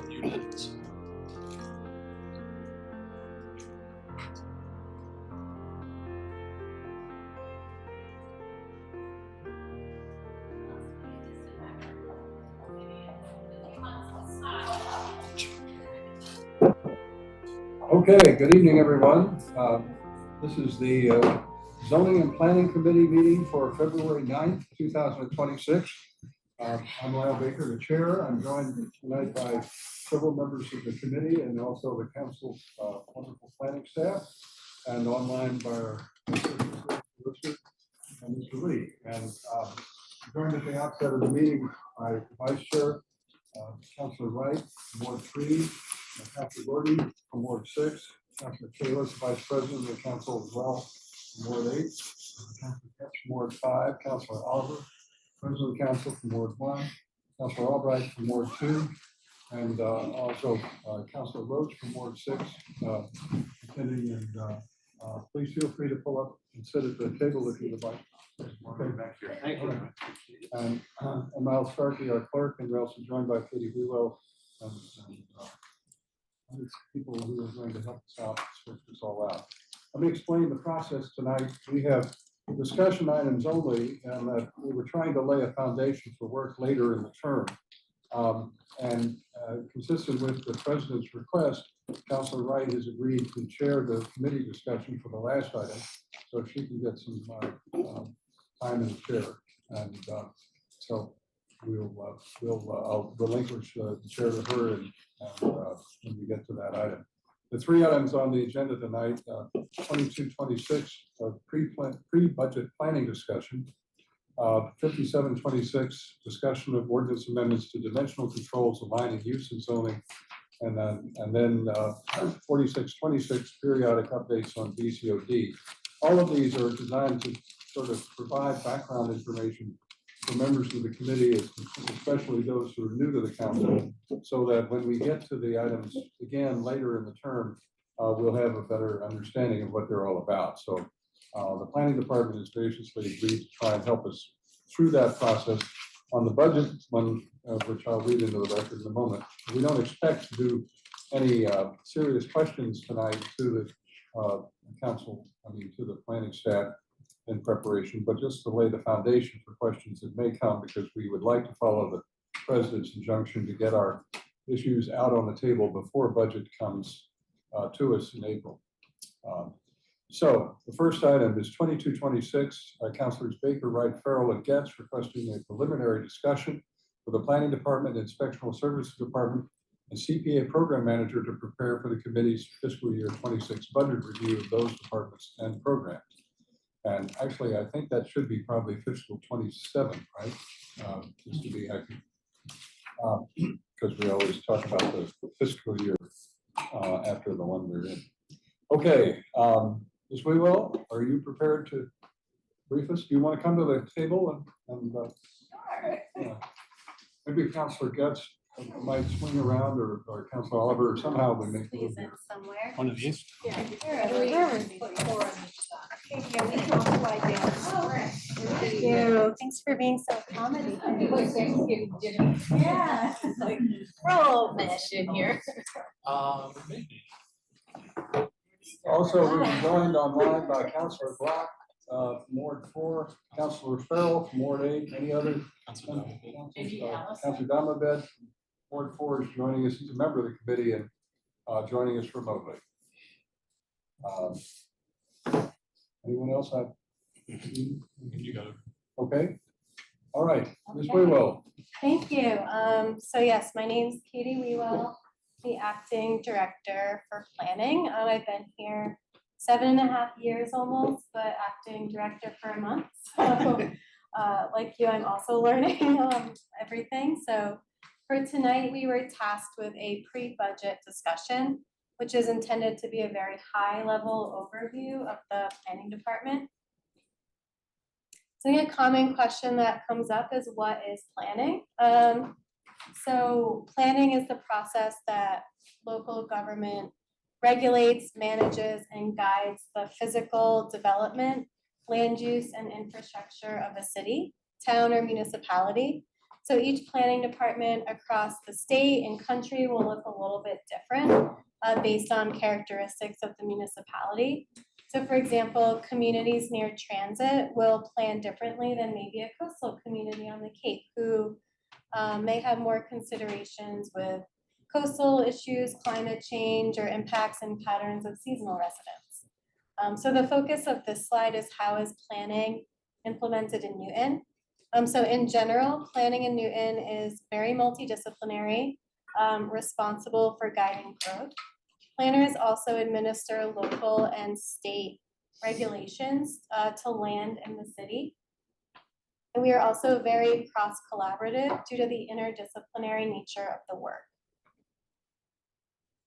Okay, good evening, everyone. This is the Zoning and Planning Committee meeting for February 9th, 2026. I'm Lyle Baker, the chair. I'm joined tonight by several members of the committee and also the council's wonderful planning staff, and online by our Richard and Mr. Lee. And joined at the outset of the meeting by Vice Chair Councilor Wright, Ward 3, Councilor Gordy from Ward 6, Councilor Kalis, Vice President of the Council as well, from Ward 8, Councilor Ketch from Ward 5, Councilor Oliver, President of the Council from Ward 1, Councilor Albright from Ward 2, and also Councilor Roach from Ward 6, attending. And please feel free to pull up and sit at the table if you would like. Okay, back here. Thank you. And Miles Starkey, our clerk, and we're also joined by Katie Wheelo and people who are going to help us out, sort this all out. Let me explain the process tonight. We have discussion items only, and we were trying to lay a foundation for work later in the term. Consistent with the president's request, Councilor Wright has agreed to chair the committee discussion for the last item, so she can get some time in the chair. And so I'll relinquish the chair to her and when we get to that item. The three items on the agenda tonight, 2226 pre-budget planning discussion, 5726 discussion of ordinance amendments to dimensional controls aligning use and zoning, and then 4626 periodic updates on BCOD. All of these are designed to sort of provide background information for members of the committee, especially those who are new to the council, so that when we get to the items again later in the term, we'll have a better understanding of what they're all about. So the planning department has graciously agreed to try and help us through that process. On the budget one, which I'll read into the record in a moment, we don't expect to do any serious questions tonight to the council, to the planning staff in preparation, but just to lay the foundation for questions that may come, because we would like to follow the president's injunction to get our issues out on the table before budget comes to us in April. So the first item is 2226, Councilors Baker, Wright, Farrell, and Getz requesting a preliminary discussion for the Planning Department, Inspectional Services Department, and CPA Program Manager to prepare for the committee's fiscal year 26 budget review of those departments and programs. And actually, I think that should be probably fiscal 27, right? Just to be happy, because we always talk about the fiscal year after the one we're in. Okay, Ms. Wheelo, are you prepared to brief us? Do you want to come to the table and Sure. Maybe Councilor Getz might swing around, or Councilor Oliver, or somehow we make it somewhere. One of these? Yeah. Thank you. Thanks for being so accommodating. Yeah. We're all meshed in here. Also, we're joined online by Councilor Block from Ward 4, Councilor Farrell from Ward 8, any other? Councilor Damabed, Ward 4 is joining us. He's a member of the committee and joining us remotely. Anyone else? You got it. Okay. All right. Ms. Wheelo. Thank you. So yes, my name's Katie Wheelo, the acting director for planning. I've been here 7.5 years almost, but acting director for a month. So like you, I'm also learning everything. So for tonight, we were tasked with a pre-budget discussion, which is intended to be a very high-level overview of the planning department. So a common question that comes up is, what is planning? So planning is the process that local government regulates, manages, and guides the physical development, land use, and infrastructure of a city, town, or municipality. So each planning department across the state and country will look a little bit different based on characteristics of the municipality. So for example, communities near transit will plan differently than maybe a coastal community on the Cape who may have more considerations with coastal issues, climate change, or impacts and patterns of seasonal residents. So the focus of this slide is how is planning implemented in Newton. So in general, planning in Newton is very multidisciplinary, responsible for guiding growth. Planners also administer local and state regulations to land in the city. And we are also very cross-collaborative due to the interdisciplinary nature of the work.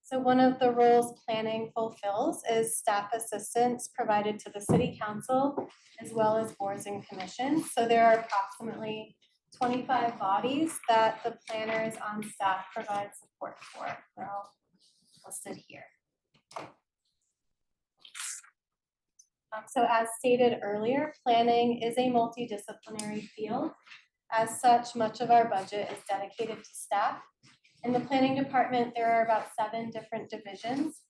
So one of the roles planning fulfills is staff assistance provided to the city council as well as boards and commissions. So there are approximately 25 bodies that the planners on staff provide support for. They're all listed here. So as stated earlier, planning is a multidisciplinary field. As such, much of our budget is dedicated to staff. In the planning department, there are about 7 different divisions: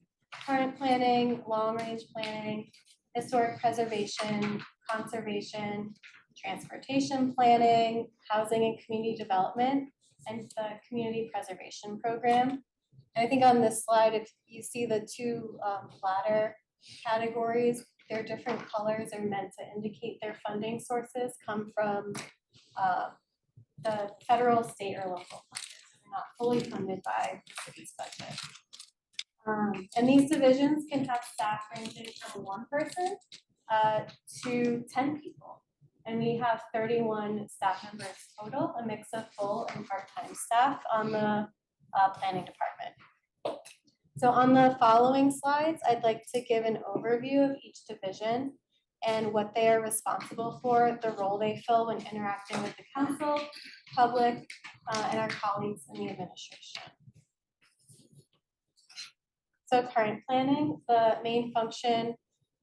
current planning, long-range planning, historic preservation, conservation, transportation planning, housing and community development, and the community preservation program. And I think on this slide, if you see the 2 latter categories, their different colors are meant to indicate their funding sources come from the federal, state, or local funders. They're not fully funded by the city's budget. And these divisions can have staff ranging from 1 person to 10 people. And we have 31 staff members total, a mix of full and part-time staff on the planning department. So on the following slides, I'd like to give an overview of each division and what they are responsible for, the role they fill when interacting with the council, public, and our colleagues in the administration. So current planning, the main function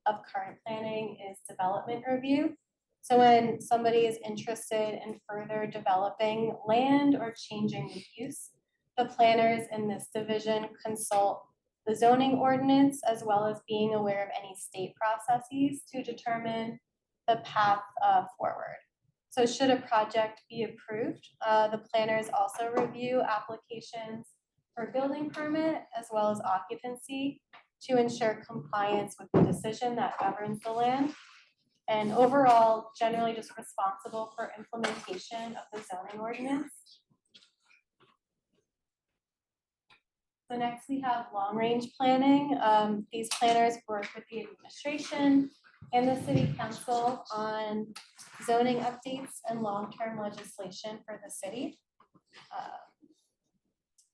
of current planning is development review. So when somebody is interested in further developing land or changing the use, the planners in this division consult the zoning ordinance as well as being aware of any state processes to determine the path forward. So should a project be approved, the planners also review applications for building permit as well as occupancy to ensure compliance with the decision that governs the land. And overall, generally just responsible for implementation of the zoning ordinance. So next we have long-range planning. These planners work with the administration and the city council on zoning updates and long-term legislation for the city.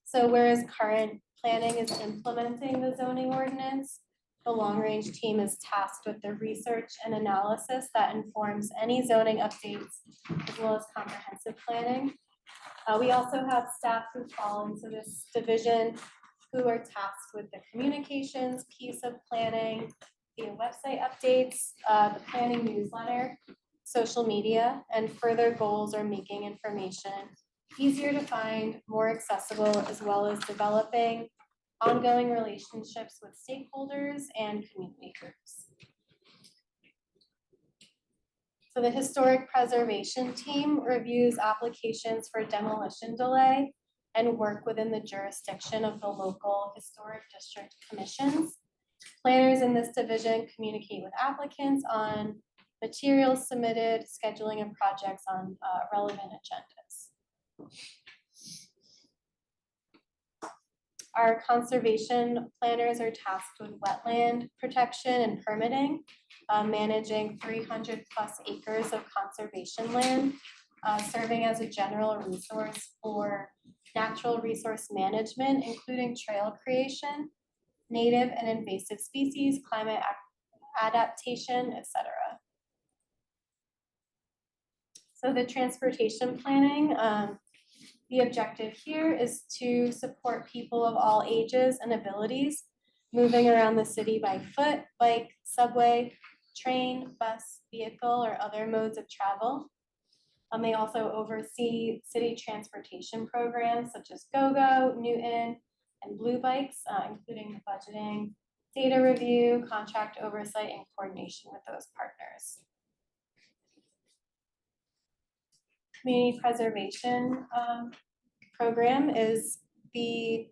So whereas current planning is implementing the zoning ordinance, the long-range team is tasked with the research and analysis that informs any zoning updates as well as comprehensive planning. We also have staff who fall into this division who are tasked with the communications piece of planning, the website updates, the planning newsletter, social media, and further goals are making information easier to find, more accessible, as well as developing ongoing relationships with stakeholders and community groups. So the historic preservation team reviews applications for demolition delay and work within the jurisdiction of the local historic district commissions. Planners in this division communicate with applicants on materials submitted, scheduling of projects on relevant agendas. Our conservation planners are tasked with wetland protection and permitting, managing 300+ acres of conservation land, serving as a general resource for natural resource management, including trail creation, native and invasive species, climate adaptation, etc. So the transportation planning, the objective here is to support people of all ages and abilities moving around the city by foot, bike, subway, train, bus, vehicle, or other modes of travel. They also oversee city transportation programs such as GoGo, Newton, and Blue Bikes, including the budgeting, data review, contract oversight, and coordination with those partners. Community preservation program is the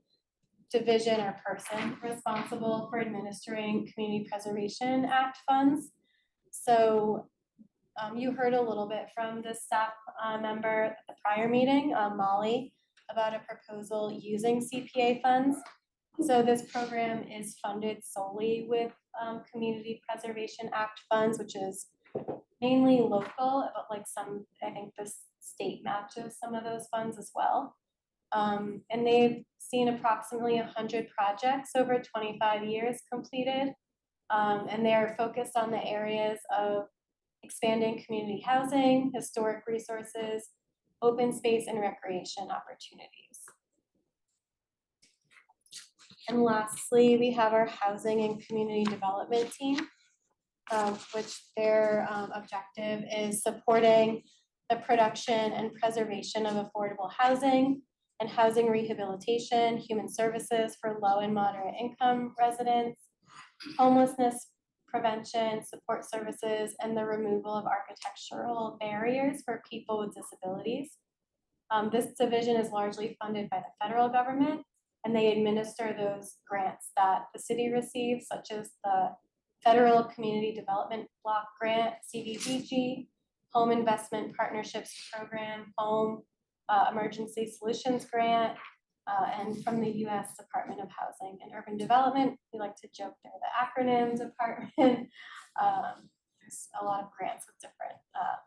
division or person responsible for administering Community Preservation Act funds. So you heard a little bit from the staff member at the prior meeting, Molly, about a proposal using CPA funds. So this program is funded solely with Community Preservation Act funds, which is mainly local, but like some, I think the state matches some of those funds as well. And they've seen approximately 100 projects over 25 years completed. And they're focused on the areas of expanding community housing, historic resources, open space, and recreation opportunities. And lastly, we have our housing and community development team, which their objective is supporting the production and preservation of affordable housing and housing rehabilitation, human services for low and moderate income residents, homelessness prevention, support services, and the removal of architectural barriers for people with disabilities. This division is largely funded by the federal government, and they administer those grants that the city receives, such as the Federal Community Development Block Grant, CDBG, Home Investment Partnerships Program, Home Emergency Solutions Grant, and from the U.S. Department of Housing and Urban Development. We like to joke they're the acronym department. There's a lot of grants with different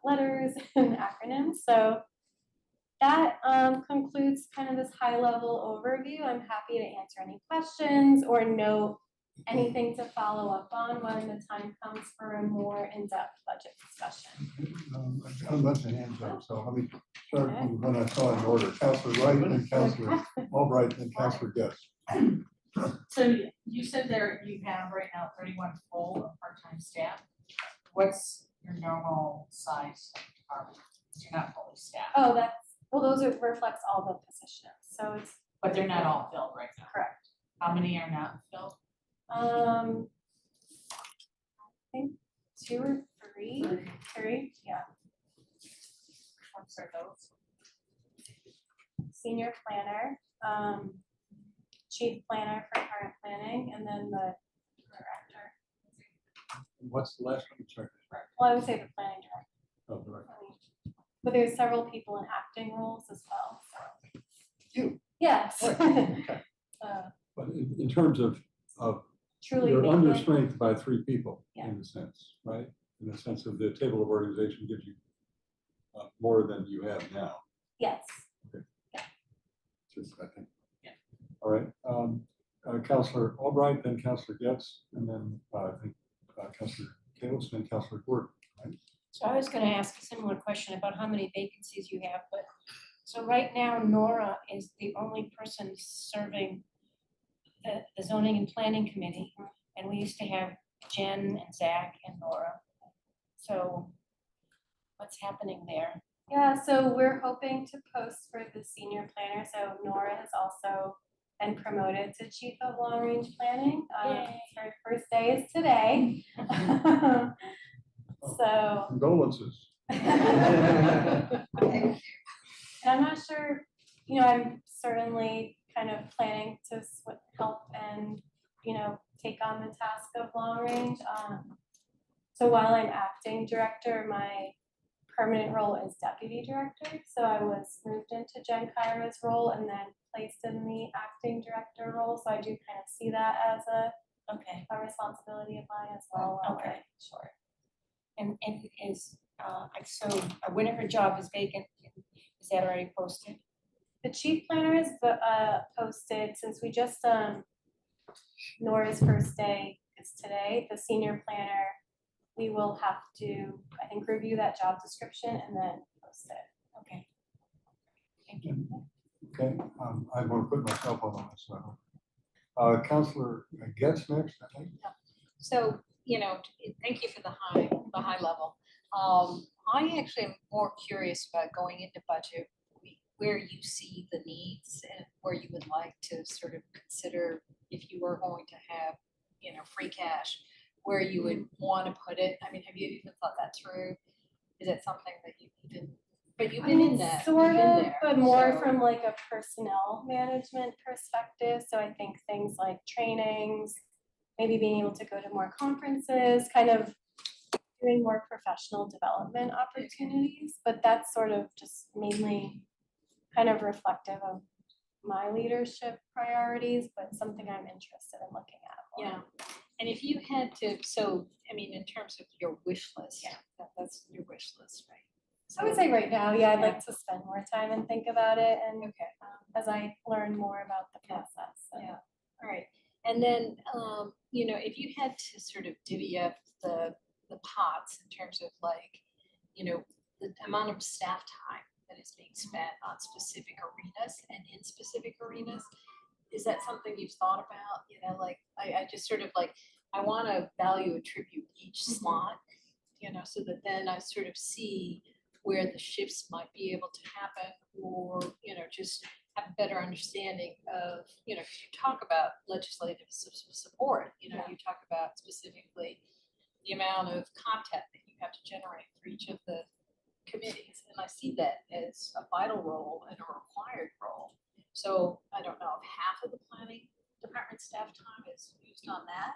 letters and acronyms. So that concludes kind of this high-level overview. I'm happy to answer any questions or note anything to follow up on when the time comes for a more in-depth budget discussion. I've got a bunch of hands up, so let me start from when I saw in order. Councilor Wright, then Councilor Albright, then Councilor Guest. So you said there you have right now 31 full of part-time staff. What's your normal size department? You're not fully staffed. Oh, those reflects all the positions. So it's But they're not all filled right now. correct. How many are not filled? I think 2 or 3. 3, yeah. What's are those? Senior planner, chief planner for current planning, and then the director. What's the last one? Sorry. Well, I would say the planning director. Oh, right. But there's several people in acting roles as well, so. You. Yes. Okay. But in terms of Truly. you're making- under strength by 3 people Yeah. in a sense, right? In the sense of the table of organization gives you more than you have now. Yes. Just, I think. Yeah. All right. Councilor Albright, then Councilor Getz, and then I think Councilor Kalis, and Councilor Gordon. Right? So I was going to ask a similar question about how many vacancies you have, but so right now Nora is the only person serving the zoning and planning committee, and we used to have Jen and Zach and Nora. So what's happening there? Yeah, so we're hoping to post for the senior planner. So Nora has also been promoted to chief of long range planning. Yay. Her first day is today. So. Condolences. And I'm not sure, I'm certainly kind of planning to help and, take on the task of long range. So while I'm acting director, my permanent role is deputy director. So I was moved into Jen Kyra's role and then placed in the acting director role. So I do kind of see that as Okay, a responsibility of mine as well. Okay. Sure. and is so when her job is vacant, is that already posted? The chief planner is posted since we just, Nora's first day is today. The senior planner, we will have to, I think, review that job description and then post it. Okay. Thank you. Okay, I want to put myself on this. Councilor Getz next, I think. So, thank you for the high level. I actually am more curious about going into budget, where you see the needs and where you would like to sort of consider if you were going to have, free cash, where you would want to put it. I mean, have you even thought that through? Is that something that you've been, but you've I been mean, in that, you've sort been of, there, but more so- from like a personnel management perspective. So I think things like trainings, maybe being able to go to more conferences, kind of doing more professional development opportunities. But that's sort of just mainly kind of reflective of my leadership priorities, but something I'm interested in looking at more. Yeah, and if you had to, so, I mean, in terms of your wish list, that's your wish list, right? I would say right now, yeah, I'd like to spend more time and think about it and Okay. as I learn more about the process. So. Yeah, all right. And then, if you had to sort of divvy up the pots in terms of like, the amount of staff time that is being spent on specific arenas and in specific arenas, is that something you've thought about? Like, I just sort of like, I want to value attribute each slot, so that then I sort of see where the shifts might be able to happen, or, just have a better understanding of, because you talk about legislative support, you talk about specifically the amount of content that you have to generate for each of the committees, and I see that as a vital role and a required role. So I don't know if half of the planning department staff time is used on that,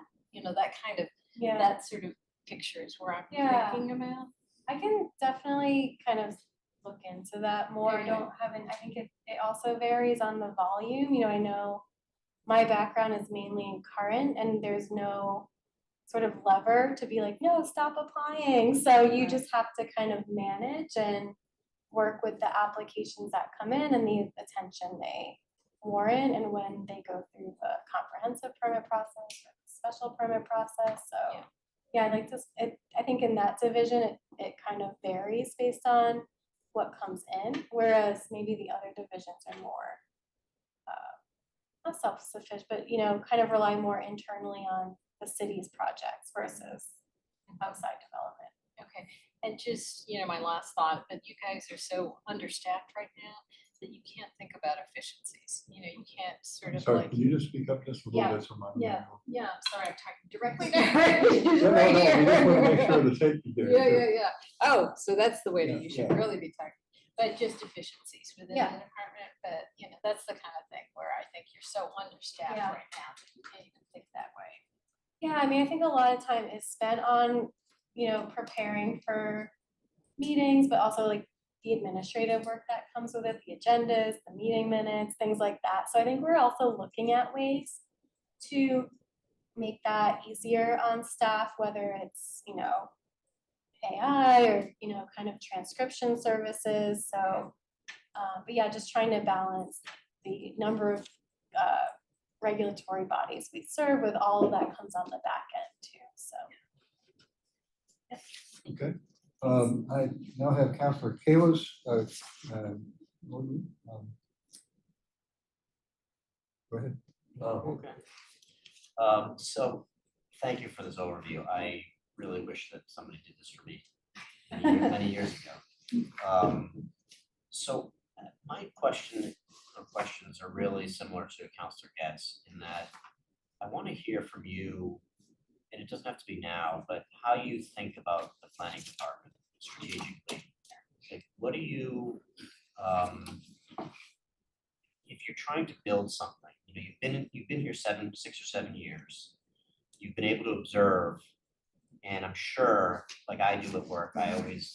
that kind of, Yeah. that sort of picture is where I'm Yeah. thinking about. I can definitely kind of look into that more. I Okay. don't have an, I think it also varies on the volume. I know my background is mainly in current and there's no sort of lever to be like, no, stop applying. So you Right. just have to kind of manage and work with the applications that come in and the attention they warrant and when they go through the comprehensive permit process or the special permit process. So Yeah. yeah, I'd like to, I think in that division, it kind of varies based on what comes in, whereas maybe the other divisions are more, not self-sufficient, but, kind of rely more internally on the city's projects versus outside development. Okay, and just, my last thought, but you guys are so understaffed right now that you can't think about efficiencies, you can't sort of Sorry, like. can you just speak up just a little Yeah, bit so my. Yeah, I'm sorry, I'm talking directly No, to no, right we just want to make here. sure the safety there. Yeah. Oh, so that's the way that Yeah, you should yeah. really be talking, but just efficiencies within the Yeah. department, but, that's the kind of thing where I think you're so understaffed Yeah. right now that you can't even think that way. Yeah, I mean, I think a lot of time is spent on, preparing for meetings, but also like the administrative work that comes with it, the agendas, the meeting minutes, things like that. So I think we're also looking at ways to make that easier on staff, whether it's, AI or, kind of transcription services. So, but yeah, just trying to balance the number of regulatory bodies we serve with all of that comes on the back end too, so. Okay, I now have Counselor Kalos. Go ahead. Oh, okay. So, thank you for this overview. I really wish that somebody did this for me many years ago. So, my question or questions are really similar to Counselor Getz in that I want to hear from you, and it doesn't have to be now, but how you think about the planning department strategically. Like, what do you, if you're trying to build something, you've been here 6 or 7 years. You've been able to observe, and I'm sure, like I do at work, I always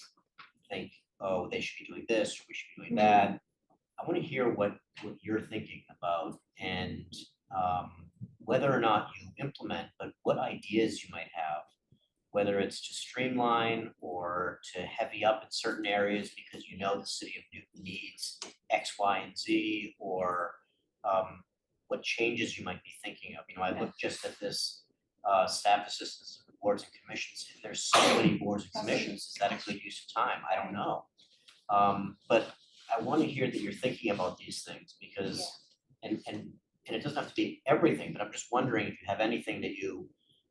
think, oh, they should be doing this, or we should be doing that. I want to hear what you're thinking about, and whether or not you implement, but what ideas you might have, whether it's to streamline or to heavy up in certain areas because the city of Newton needs X, Y, and Z, or what changes you might be thinking of. I looked just at this staff assistants of the boards and commissions. There's so many boards and commissions. Is that a good use of time? I don't know. But I want to hear that you're thinking about these things because, and it doesn't have to be everything, but I'm just wondering if you have anything that you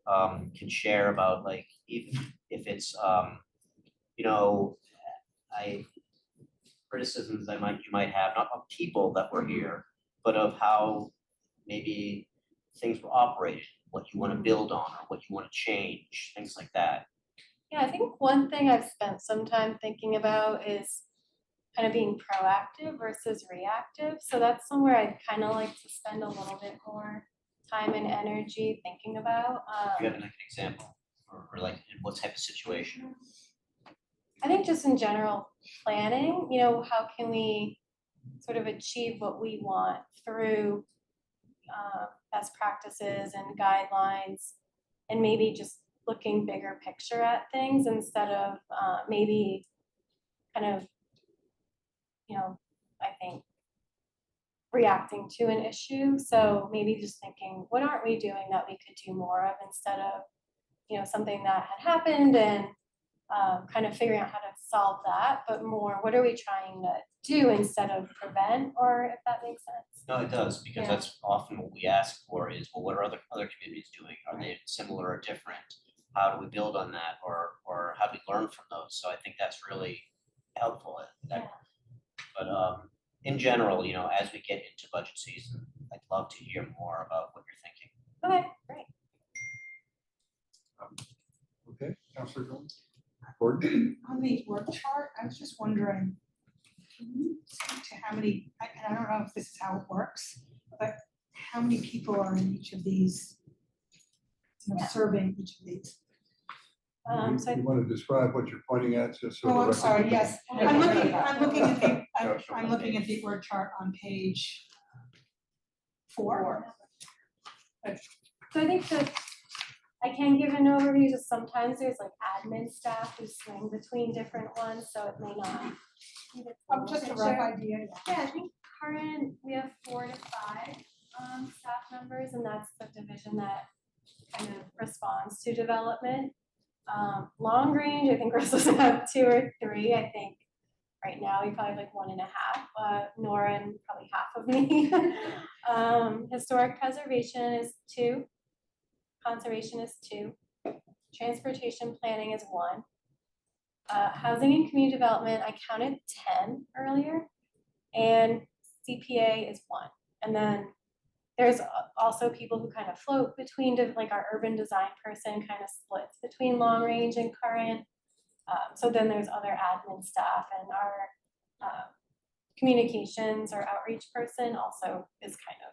can share about, like, even if it's you know, criticisms you might have, not of people that were here, but of how maybe things were operated, what you want to build on or what you want to change, things like that. Yeah, I think one thing I've spent some time thinking about is kind of being proactive versus reactive. So that's somewhere I'd kind of like to spend a little bit more time and energy thinking about. Do you have like an example or like in what type of situation? I think just in general planning, you know, how can we sort of achieve what we want through best practices and guidelines, and maybe just looking bigger picture at things instead of maybe kind of, you know, I think reacting to an issue. So maybe just thinking, what aren't we doing that we could do more of, instead of, you know, something that had happened and kind of figuring out how to solve that, but more, what are we trying to do instead of prevent, or if that makes sense. No, it does, because Yeah. that's often what we ask for is, well, what are other communities doing? Are they similar or different? How do we build on that, or how do we learn from those? So I think that's really helpful. But in general, you know, as we get into budget season, I'd love to hear more about what you're thinking. Okay, great. Okay, Counselor Gordon? On the work chart, I was just wondering, can you speak to how many, and I don't know if this is how it works, but how many people are in each of these, you know, Yeah. serving each of these? So You want to describe what you're pointing at, just so. Oh, the I'm record- sorry, yes, I'm looking at the, Sure, I'm looking at the org chart on page 4. So I think I can give an overview, just sometimes there's like admin staff who swing between different ones, so it may not. be the Oh, full just a picture. rough idea, Yeah, I think current, we have 4 to 5 staff members, and that's the division that kind of responds to development. Long range, I think we're supposed to have 2 or 3, I think. Right now, we probably have like 1.5, Nora and probably half of me. Historic preservation is 2. Conservation is 2. Transportation planning is 1. Housing and community development, I counted 10 earlier. And CPA is 1. And then there's also people who kind of float between, like our urban design person kind of splits between long range and current. So then there's other admin staff, and our communications or outreach person also is kind of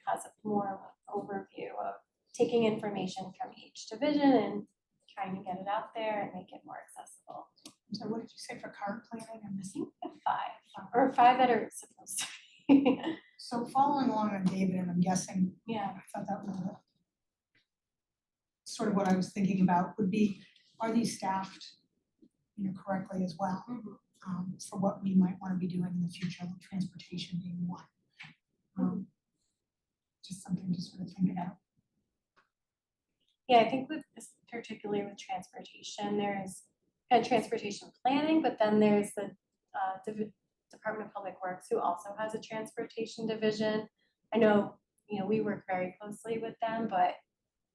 has a more overview of taking information from each division and trying to get it out there and make it more accessible. So what did you say for current planning? I'm missing. 5, or 5 that are supposed to be. So following along on David, and I'm guessing, Yeah. I thought that was sort of what I was thinking about, would be, are these staffed, you know, correctly as well? For what we might want to be doing in the future, with transportation being one. Just something to sort of think about. Yeah, I think with this, particularly with transportation, there's kind of transportation planning, but then there's the Department of Public Works, who also has a transportation division. I know, you know, we work very closely with them, but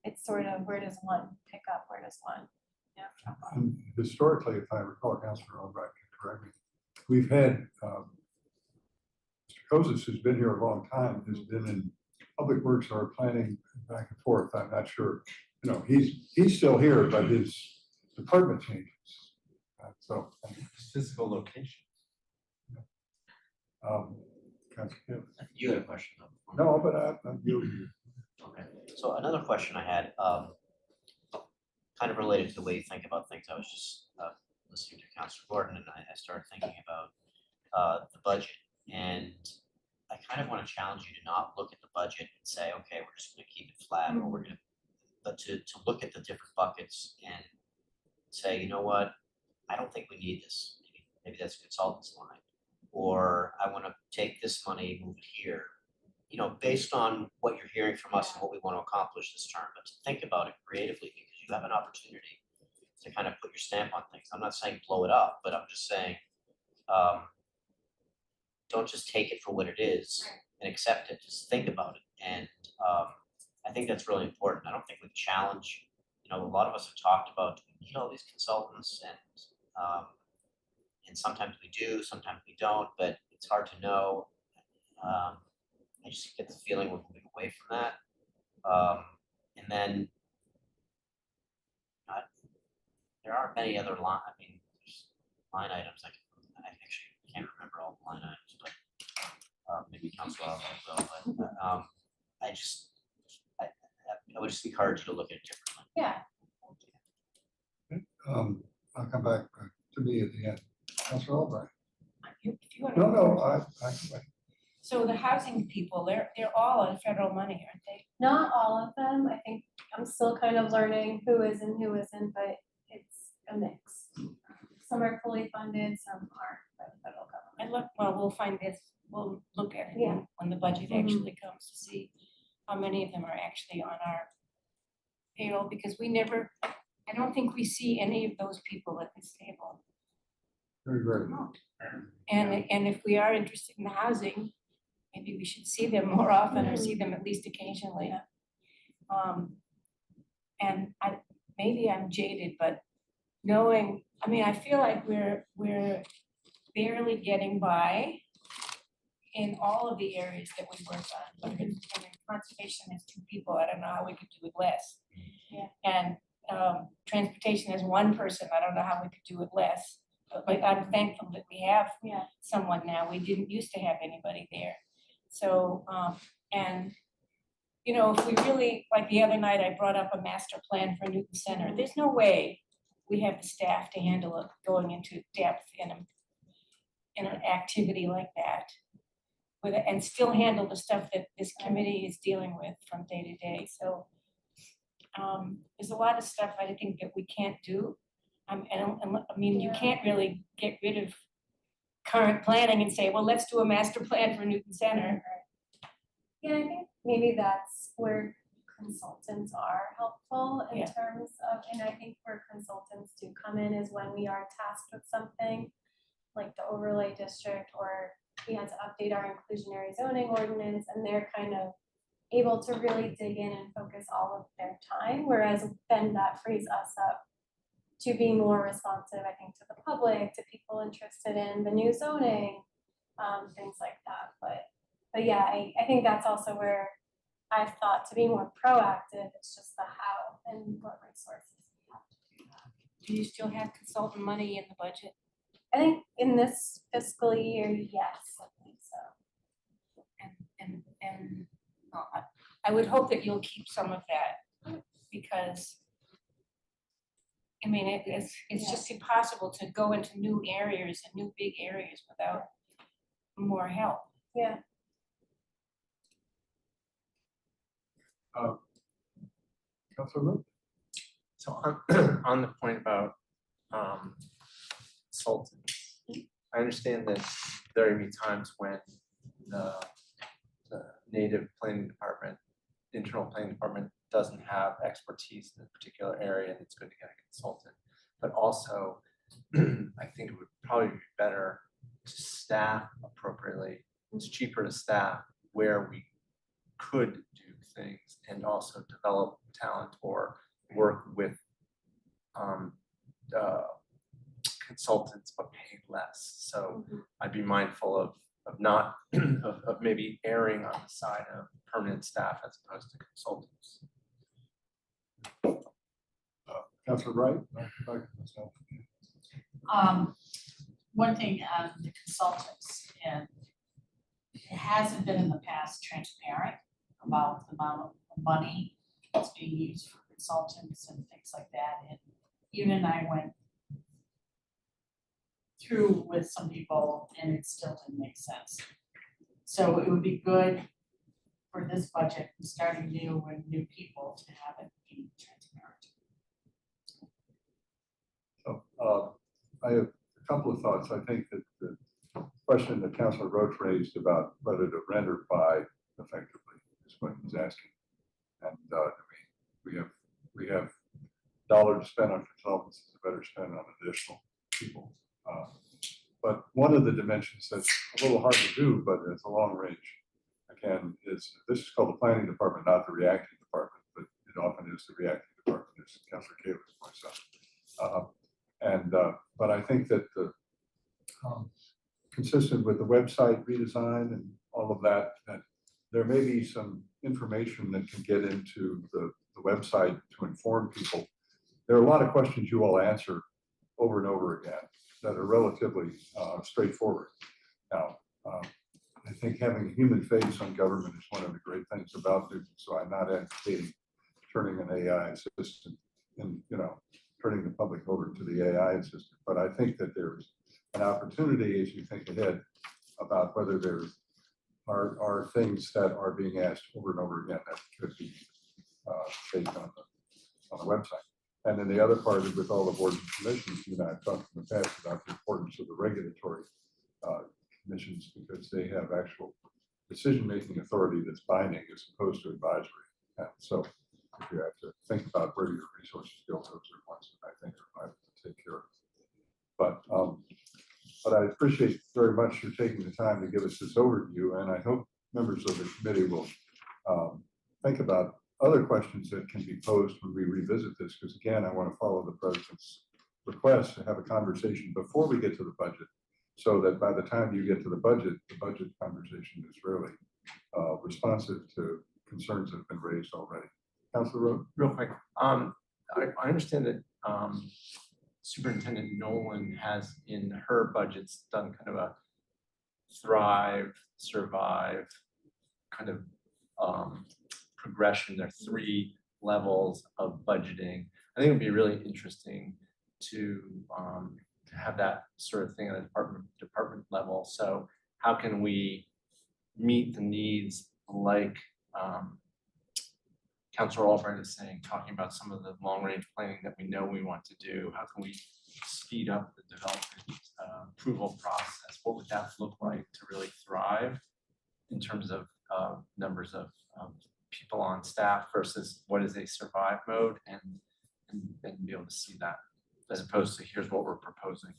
it's sort of, where does one pick up, where does one, you know, drop off? And historically, if I recall, Councilor Albright can correct me, we've had, Mr. Kozis, who's been here a long time, has been in Public Works or planning back and forth. I'm not sure, you know, he's still here, but his department changes. So, Physical location. Councilor Kim. You had a question though. No, but you. Okay, so another question I had, kind of related to the way you think about things. I was just listening to Councilor Gordon, and I started thinking about the budget, and I kind of want to challenge you to not look at the budget and say, okay, we're just going to keep it flat, or we're going to, but to look at the different buckets and say, you know what, I don't think we need this. Maybe that's a consultant's line, or I want to take this money, move it here. You know, based on what you're hearing from us and what we want to accomplish this term, but to think about it creatively, because you have an opportunity to kind of put your stamp on things. I'm not saying blow it up, but I'm just saying, don't just take it for what it is and accept it. Just think about it. And I think that's really important. I don't think we challenge, you know, a lot of us have talked about, you know, these consultants and And sometimes we do, sometimes we don't, but it's hard to know. I just get the feeling we're moving away from that. And then there aren't many other there's line items I actually can't remember all the line items, but maybe Councilor also, but I would just encourage you to look at it differently. Yeah, I'll come back to me at the end. Councilor Albright. If you want No, I wait. So the housing people, they're all on federal money, aren't they? not all of them. I think I'm still kind of learning who is and who isn't, but it's a mix. Some are fully funded, some aren't by the federal government. We'll look at it Yeah. when the budget Mhm. actually comes to see how many of them are actually on our payroll, because I don't think we see any of those people at this table. Very, very. And if we are interested in the housing, maybe we should see them more often or see them at least occasionally. And maybe I'm jaded, but I feel like we're barely getting by in all of the areas that we work on. But in conservation has 2 people, I don't know how we could do it less. Yeah. And transportation has 1 person, I don't know how we could do it less. But like, I'm thankful that we have Yeah. someone now. We didn't used to have anybody there. So, if we really, like the other night, I brought up a master plan for Newton Center. There's no way we have the staff to handle it going into depth in an activity like that. And still handle the stuff that this committee is dealing with from day to day. So there's a lot of stuff I think that we can't do. You can't really get rid of current planning and say, well, let's do a master plan for Newton Center. Yeah, I think maybe that's where consultants are helpful in Yeah. terms of, and I think where consultants do come in is when we are tasked with something like the overlay district, or we had to update our inclusionary zoning ordinance, and they're kind of able to really dig in and focus all of their time, whereas then that frees us up to be more responsive, I think, to the public, to people interested in the new zoning, things like that. But yeah, I think that's also where I've thought to be more proactive. It's just the how and what resources we have to do that. Do you still have consultant money in the budget? I think in this fiscal year, yes, I think so. And I would hope that you'll keep some of that, because it's just impossible to go into new areas and new big areas without more help. Yeah. Councilor Root. So on the point about consultants, I understand that there may be times when the native planning department, internal planning department doesn't have expertise in a particular area, and it's good to get a consultant. But also, I think it would probably be better to staff appropriately. It's cheaper to staff where we could do things and also develop talent or work with consultants but pay less. So I'd be mindful of not of maybe erring on the side of permanent staff as opposed to consultants. Councilor Wright. I'll come back to myself. One thing on the consultants, and it hasn't been in the past transparent about the amount of money that's being used for consultants and things like that. And even I went through with some people and it still didn't make sense. So it would be good for this budget, starting new and new people, to have it be transparent. So I have a couple of thoughts. I think that the question that Councilor Roach raised about whether to rent or buy effectively is what he's asking. And we have dollar to spend on consultants is better spent on additional people. But one of the dimensions that's a little hard to do, but it's a long range, again, is this is called the planning department, not the reacting department, but it often is the reacting department, as Councilor Kayla points out. But I think that consistent with the website redesign and all of that, that there may be some information that can get into the website to inform people. There are a lot of questions you all answer over and over again that are relatively straightforward. Now, I think having a human face on government is one of the great things about Newton, so I'm not advocating turning an AI assistant and, turning the public over to the AI assistant. But I think that there's an opportunity as you think ahead about whether there are things that are being asked over and over again that could be based on the website. And then the other part is with all the boards and commissions, you and I have talked in the past about the importance of the regulatory commissions because they have actual decision-making authority that's binding as opposed to advisory. And so if you have to think about where your resources go, those are ones that I think are vital to take care of. But I appreciate very much you taking the time to give us this overview, and I hope members of the committee will think about other questions that can be posed when we revisit this, because again, I want to follow the president's request to have a conversation before we get to the budget, so that by the time you get to the budget conversation is really responsive to concerns that have been raised already. Councilor Rowe? Real quick, I understand that Superintendent Nolan has in her budgets done kind of a thrive, survive kind of progression. There are 3 levels of budgeting. I think it would be really interesting to have that sort of thing at a department level. So how can we meet the needs like Councilor Albright is saying, talking about some of the long range planning that we know we want to do? How can we speed up the development approval process? What would that look like to really thrive in terms of numbers of people on staff versus what is a survive mode, and be able to see that as opposed to here's what we're proposing.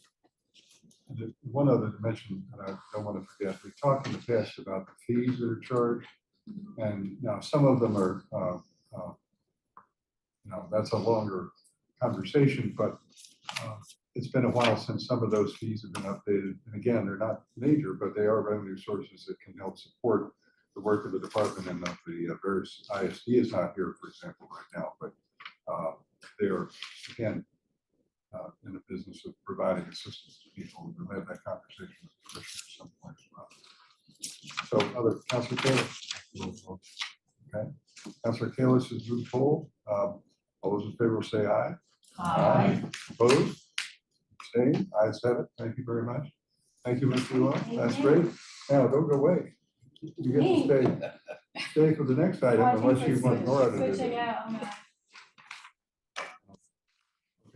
One other dimension that I don't want to forget, we talked in the past about the fees that are charged, and now some of them are, that's a longer conversation, but it's been a while since some of those fees have been updated. And again, they're not major, but they are revenue sources that can help support the work of the department and of the various ISD is not here, for example, right now, but they're, again, in the business of providing assistance to people. We'll have that conversation with the commissioner at some point as well. So, other Councilor Kalis. Okay, Councilor Kalis is moved forward. All those in favor will say aye. Aye. Opposed? Abstained? Ayes have it. Thank you very much. Thank you, Mr. Luan. That's great. Now, don't go away. You get to stay for the next item unless you want more out of it. Switching out.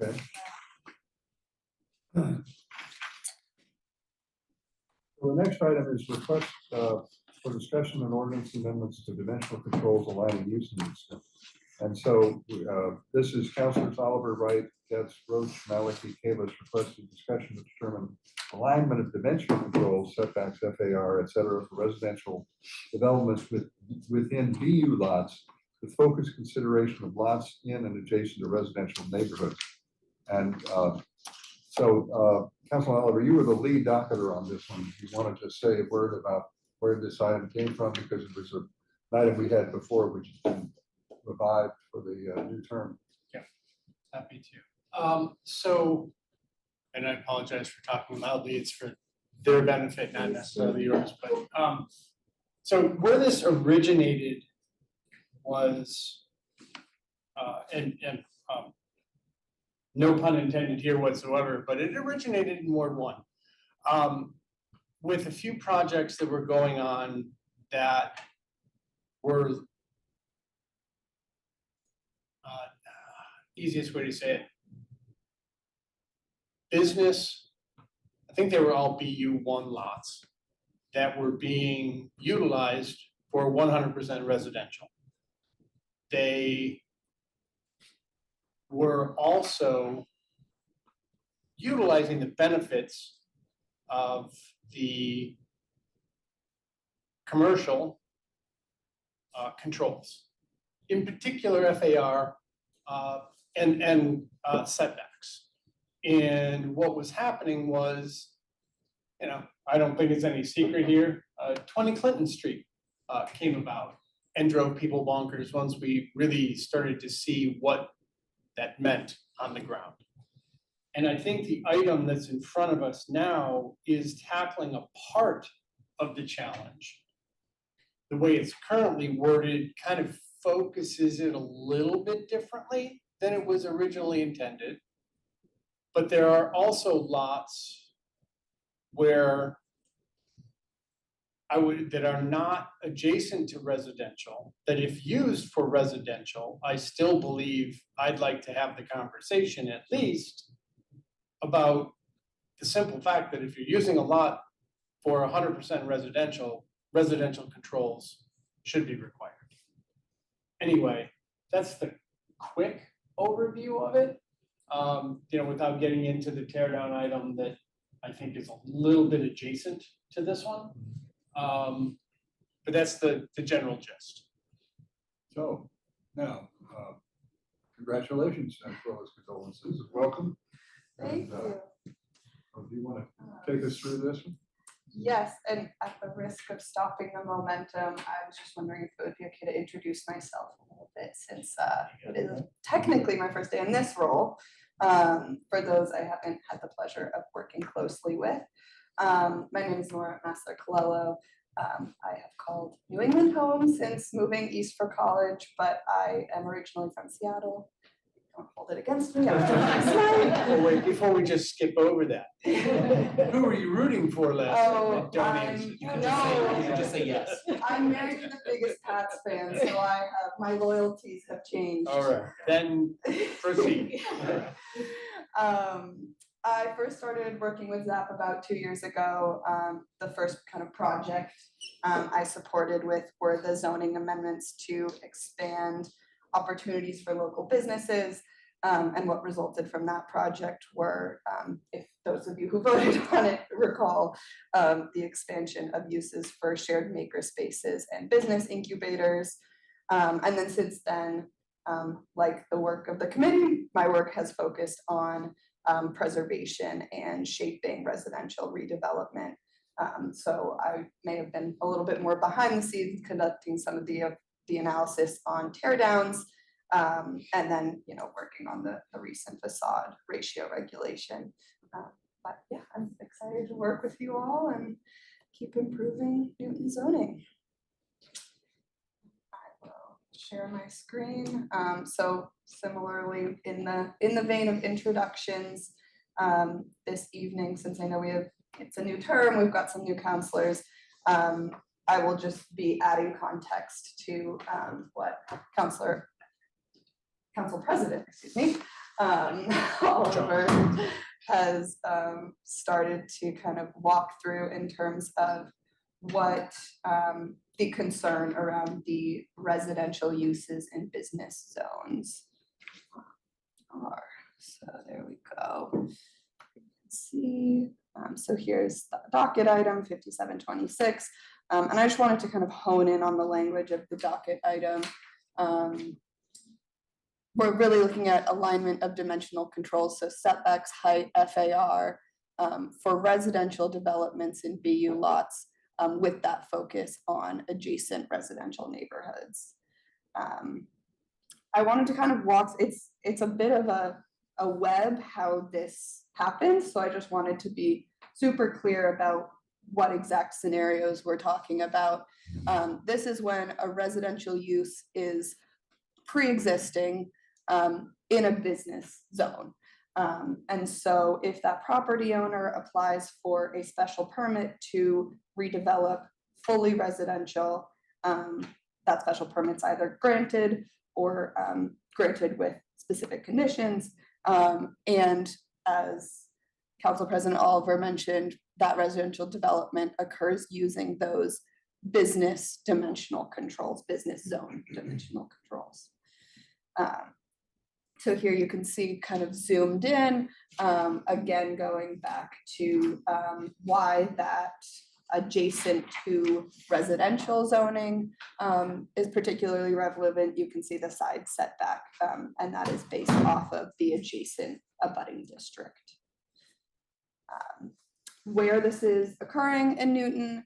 Okay. So the next item is request for discussion and ordinance amendments to dimensional controls aligning use needs. And so this is Councilors Oliver, Wright, Getz, Roach, Maliki, Kalis requested discussion to determine alignment of dimensional controls, setbacks, FAR, et cetera, for residential developments within BU lots with focused consideration of lots in and adjacent to residential neighborhoods. And Councilor Oliver, you were the lead docketer on this one. You wanted to say a word about where this item came from, because it was an item we had before, which has been revived for the new term. Happy to. And I apologize for talking loudly. It's for their benefit, not necessarily yours. But so where this originated was, no pun intended here whatsoever, but it originated in Ward 1 with a few projects that were going on that were easiest way to say it. Business, I think they were all BU1 lots that were being utilized for 100% residential. They were also utilizing the benefits of the commercial controls, in particular FAR and setbacks. And what was happening was, you know, I don't think it's any secret here, 20 Clinton Street came about and drove people bonkers once we really started to see what that meant on the ground. And I think the item that's in front of us now is tackling a part of the challenge. The way it's currently worded kind of focuses it a little bit differently than it was originally intended. But there are also lots where that are not adjacent to residential, that if used for residential, I still believe I'd like to have the conversation at least about the simple fact that if you're using a lot for 100% residential, residential controls should be required. Anyway, that's the quick overview of it. You know, without getting into the tear down item that I think is a little bit adjacent to this one. But that's the general gist. So now, congratulations as well as condolences. Welcome. Thank And, you. Do you want to take us through this one? Yes, and at the risk of stopping the momentum, I was just wondering if it would be okay to introduce myself a little bit since it is technically my first day in this role. For those I haven't had the pleasure of working closely with. My name is Nora Master-Colello. I have called New England home since moving east for college, but I am originally from Seattle. Don't hold it against me. Oh, wait, before we just skip over that, who are you rooting for last? Oh, Don't I'm- answer. You can just say, you can just say yes. I'm married to the biggest Pats fan, so I have, my loyalties have changed. All right, then proceed. I first started working with ZAP about 2 years ago. The first kind of project I supported with were the zoning amendments to expand opportunities for local businesses. And what resulted from that project were, if those of you who voted on it recall, the expansion of uses for shared maker spaces and business incubators. And then since then, like the work of the committee, my work has focused on preservation and shaping residential redevelopment. So I may have been a little bit more behind the scenes conducting some of the analysis on tear downs, and then, you know, working on the recent facade ratio regulation. But yeah, I'm excited to work with you all and keep improving Newton zoning. I will share my screen. So similarly, in the vein of introductions, this evening, since I know it's a new term, we've got some new counselors. I will just be adding context to what Council President, excuse me, Oliver has started to kind of walk through in terms of what the concern around the residential uses in business zones are. So there we go. You can see, so here's the docket item 5726. And I just wanted to kind of hone in on the language of the docket item. We're really looking at alignment of dimensional controls, so setbacks, height, FAR, for residential developments in BU lots, with that focus on adjacent residential neighborhoods. I wanted to kind of walk, it's a bit of a web how this happens, so I just wanted to be super clear about what exact scenarios we're talking about. This is when a residential use is pre-existing in a business zone. And so if that property owner applies for a special permit to redevelop fully residential, that special permit's either granted or granted with specific conditions. And as Council President Oliver mentioned, that residential development occurs using those business dimensional controls, business zone dimensional controls. So here you can see kind of zoomed in, again, going back to why that adjacent to residential zoning is particularly relevant. You can see the side setback, and that is based off of the adjacent abutting district. where this is occurring in Newton.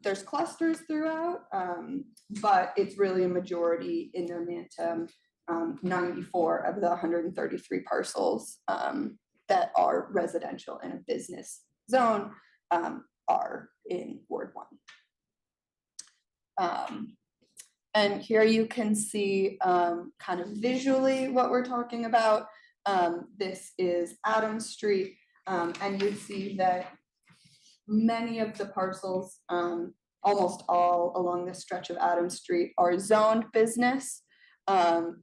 There's clusters throughout, but it's really a majority in Normanton. 94 of the 133 parcels that are residential in a business zone are in Ward 1. And here you can see kind of visually what we're talking about. This is Adams Street, and you see that many of the parcels, almost all along this stretch of Adams Street, are zoned business,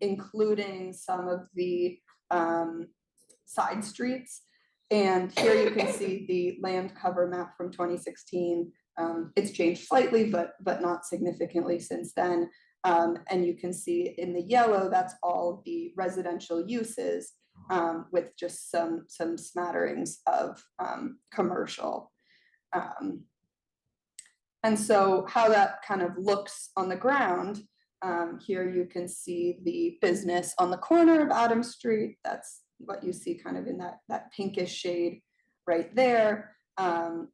including some of the side streets. And here you can see the land cover map from 2016. It's changed slightly, but not significantly since then. And you can see in the yellow, that's all the residential uses, with just some smatterings of commercial. And so how that kind of looks on the ground, here you can see the business on the corner of Adams Street. That's what you see kind of in that pinkish shade right there,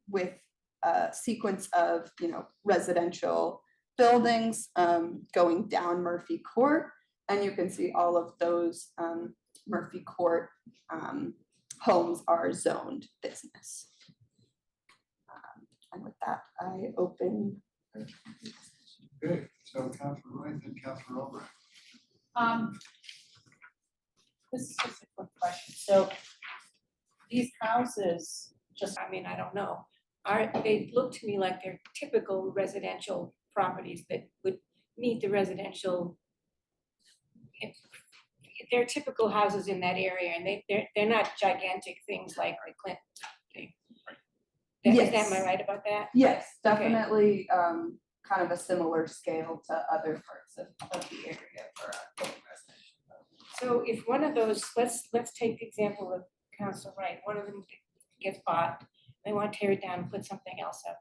with a sequence of, residential buildings going down Murphy Court. And you can see all of those Murphy Court homes are zoned business. And with that, I open. Okay, so Councilor Wright and Councilor Albright. This is just a quick question. So these houses, I don't know, they look to me like they're typical residential properties that would meet the residential. They're typical houses in that area, and they're not gigantic things like the Clinton thing. Yes. Am I right about that? Yes, Okay. definitely kind of a similar scale to other parts of the area for residential. So if one of those, let's take the example of Council Wright, one of them gets bought, they want to tear it down and put something else up,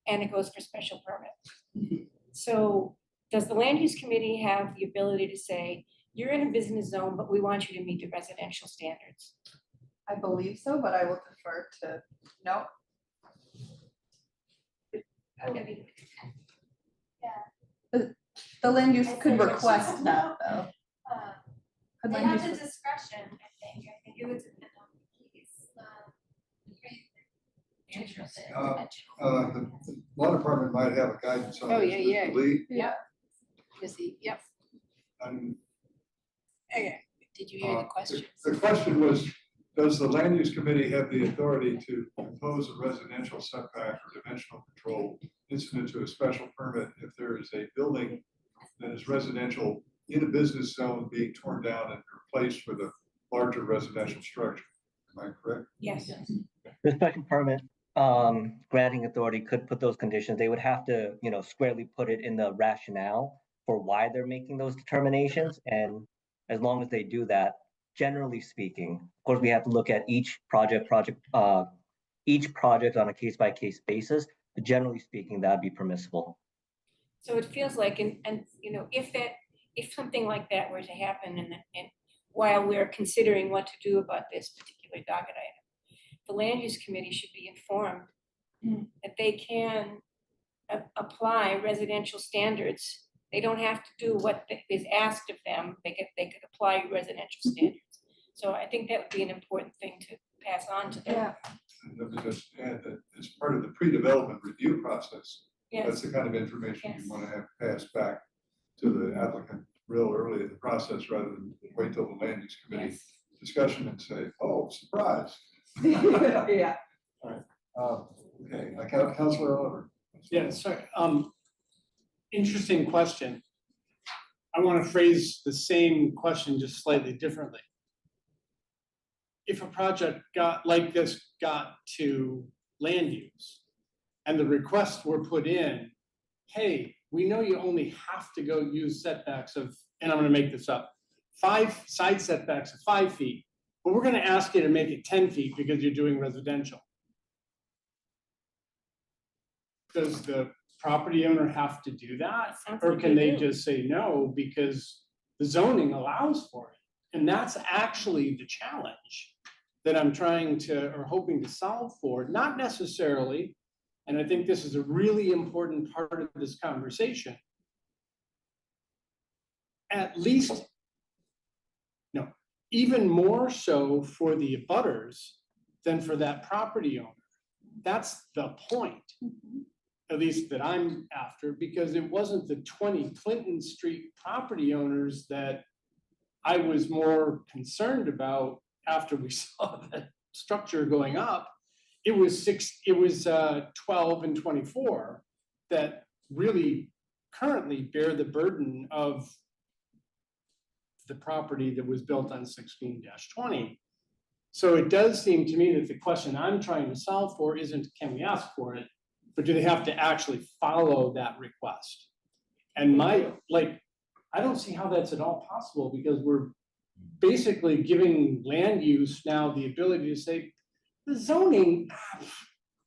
and it goes for special permit. So does the land use committee have the ability to say, you're in a business zone, but we want you to meet the residential standards? I believe so, but I will defer to, no. The land use could request that, though. Could They land have use the discretion, I think it would depend on the case. Interesting. The law department might have a guidance on Oh, this, yeah, Mr. Lee. Yeah. Missy, yep. And, Okay. Did you hear the question? The question was, does the land use committee have the authority to impose a residential setback or dimensional control incident to a special permit if there is a building that is residential in a business zone being torn down and replaced with a larger residential structure? Am I correct? Yes. The special permit granting authority could put those conditions. They would have to, squarely put it in the rationale for why they're making those determinations. And as long as they do that, generally speaking, of course, we have to look at each project on a case-by-case basis, but generally speaking, that'd be permissible. So it feels like, and if something like that were to happen, and while we're considering what to do about this particular docket item, the land use committee should be informed that they can apply residential standards. They don't have to do what is asked of them. They could apply residential standards. So I think that would be an important thing to pass on to them. Yeah. And let me just add that as part of the pre-development review process, Yes. that's the kind of information Yes. you want to have passed back to the applicant real early in the process, rather than wait till the land use committee Yes. discussion and say, oh, surprise. Yeah. Okay, Councilor Oliver. Yeah, sorry, interesting question. I want to phrase the same question just slightly differently. If a project got to land use and the requests were put in, hey, we know you only have to go use setbacks of, and I'm going to make this up, 5 side setbacks of 5 feet, but we're going to ask you to make it 10 feet because you're doing residential. Does the property owner have to do that? Sounds Or like can they they do. just say no because the zoning allows for it? And that's actually the challenge. that I'm trying to, or hoping to solve for, not necessarily, and I think this is a really important part of this conversation. At least, no, even more so for the abutters than for that property owner. That's the point, at least that I'm after, because it wasn't the 20 Clinton Street property owners that I was more concerned about after we saw the structure going up. It was 12 and 24 that really currently bear the burden of the property that was built on 16-20. So it does seem to me that the question I'm trying to solve for isn't can we ask for it, but do they have to actually follow that request? And I don't see how that's at all possible, because we're basically giving land use now the ability to say, the zoning,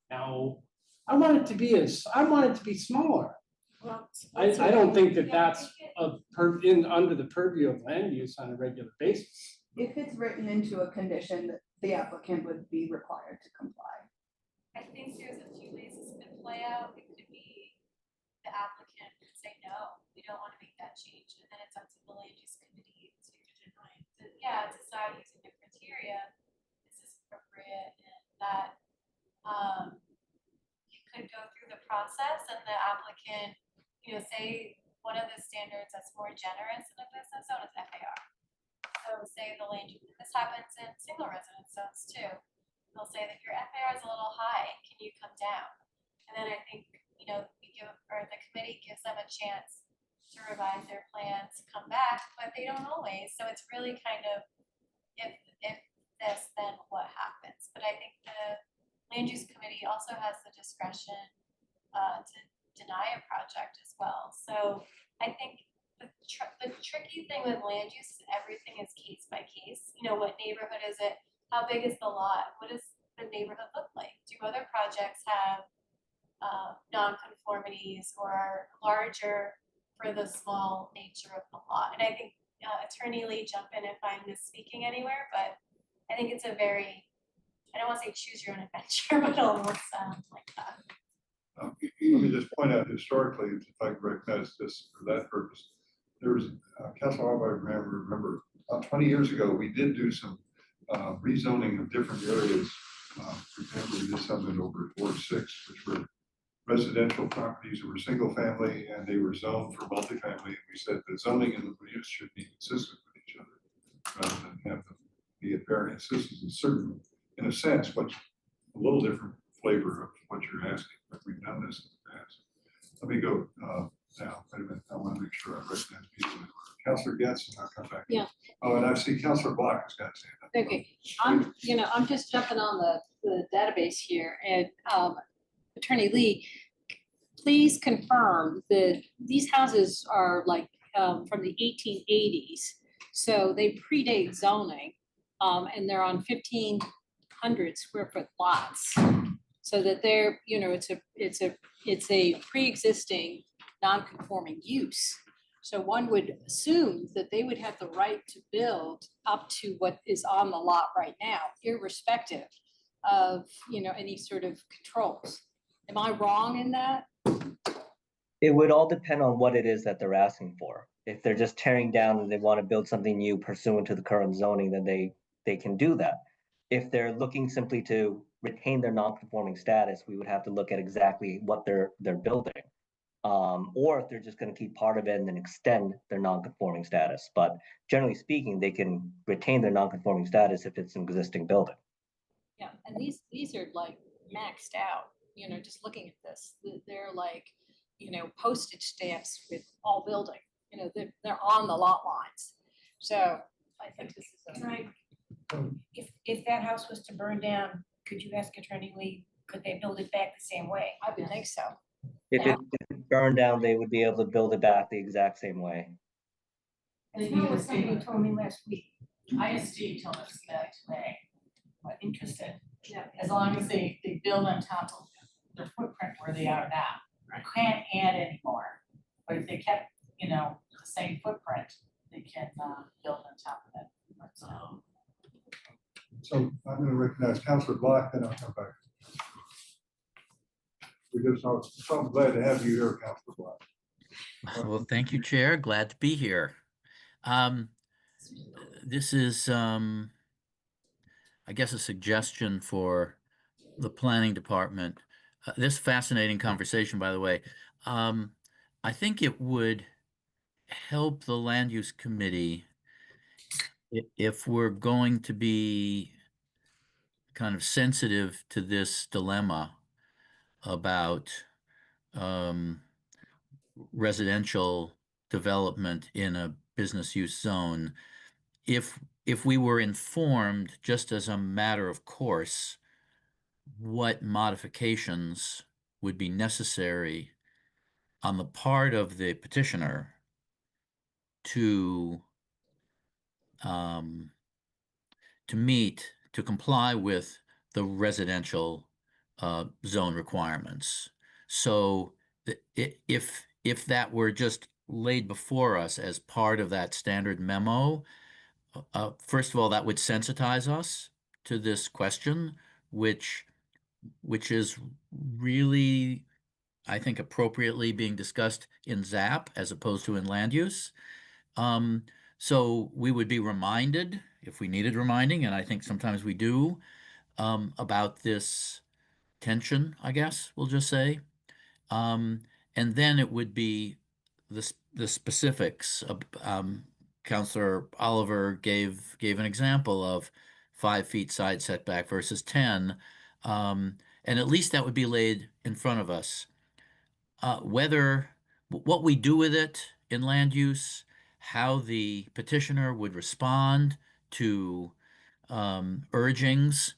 no, I want it to be smaller. Well, I don't think that Yeah, I that's think it- under the purview of land use on a regular basis. If it's written into a condition, that the applicant would be required to comply. I think there's a few ways this could play out. It could be the applicant could say, no, we don't want to make that change. And then it's up to the land use committee to deny, decide using the criteria, is this appropriate? And that, you could go through the process and the applicant, say one of the standards that's more generous in a business zone is FAR. So say the land use, this happens in single residence zones too. They'll say that your FAR is a little high, can you come down? And then I think, the committee gives them a chance to revise their plans, come back, but they don't always. So it's really kind of, if this, then what happens? But I think the land use committee also has the discretion to deny a project as well. So I think the tricky thing with land use is everything is case by case. What neighborhood is it? How big is the lot? What does the neighborhood look like? Do other projects have non-conformities or are larger for the small nature of the lot? And I think Attorney Lee, jump in if I'm misspeaking anywhere, but I think it's a very, I don't want to say choose your own adventure, but it almost sounds like that. Let me just point out historically, if I can recognize this for that purpose, there was, Council I remember about 20 years ago, we did do some rezoning of different areas. For example, we did something over at Ward 6, which were residential properties that were single family and they were zoned for multifamily. And we said the zoning and the use should be consistent with each other rather than have them be at variance. This is certainly, in a sense, but a little different flavor of what you're asking, but we've done this in the past. Let me go now. Wait a minute. I want to make sure I recognize people. Councilor Getz, and I'll come back. Yeah. Oh, and I see Councilor Block has got to say that. Okay, I'm just jumping on the database here, and Attorney Lee, please confirm that these houses are like from the 1880s, so they predate zoning, and they're on 1,500 square foot lots, so that they're, it's a pre-existing non-conforming use. So one would assume that they would have the right to build up to what is on the lot right now, irrespective of, any sort of controls. Am I wrong in that? It would all depend on what it is that they're asking for. If they're just tearing down and they want to build something new pursuant to the current zoning, then they can do that. If they're looking simply to retain their non-conforming status, we would have to look at exactly what they're building. Or if they're just going to keep part of it and then extend their non-conforming status. But generally speaking, they can retain their non-conforming status if it's an existing building. Yeah, and these are like maxed out, just looking at this, they're like, postage stamps with all building, they're on the lot lines. So I think this is a. Right. If that house was to burn down, could you ask Attorney Lee, could they build it back the same way? I would think so. If it burned down, they would be able to build it back the exact same way. That's not what somebody told me last week. ISD told us that today, but interested, Yeah. as long as they build on top of their footprint where they are now. You can't add anymore, but if they kept, the same footprint, they can build on top of it. So, So I'm going to recognize Councilor Black, then I'll come back. So I'm glad to have you here, Councilor Black. Well, thank you, Chair. Glad to be here. This is, I guess, a suggestion for the planning department. This fascinating conversation, by the way. I think it would help the land use committee if we're going to be kind of sensitive to this dilemma about residential development in a business use zone. If we were informed, just as a matter of course, what modifications would be necessary on the part of the petitioner to comply with the residential zone requirements. So if that were just laid before us as part of that standard memo, first of all, that would sensitize us to this question, which is really, I think, appropriately being discussed in ZAP as opposed to in land use. So we would be reminded, if we needed reminding, and I think sometimes we do, about this tension, I guess we'll just say. And then it would be the specifics. Councillor Oliver gave an example of 5 feet side setback versus 10. And at least that would be laid in front of us. What we do with it in land use, how the petitioner would respond to urgings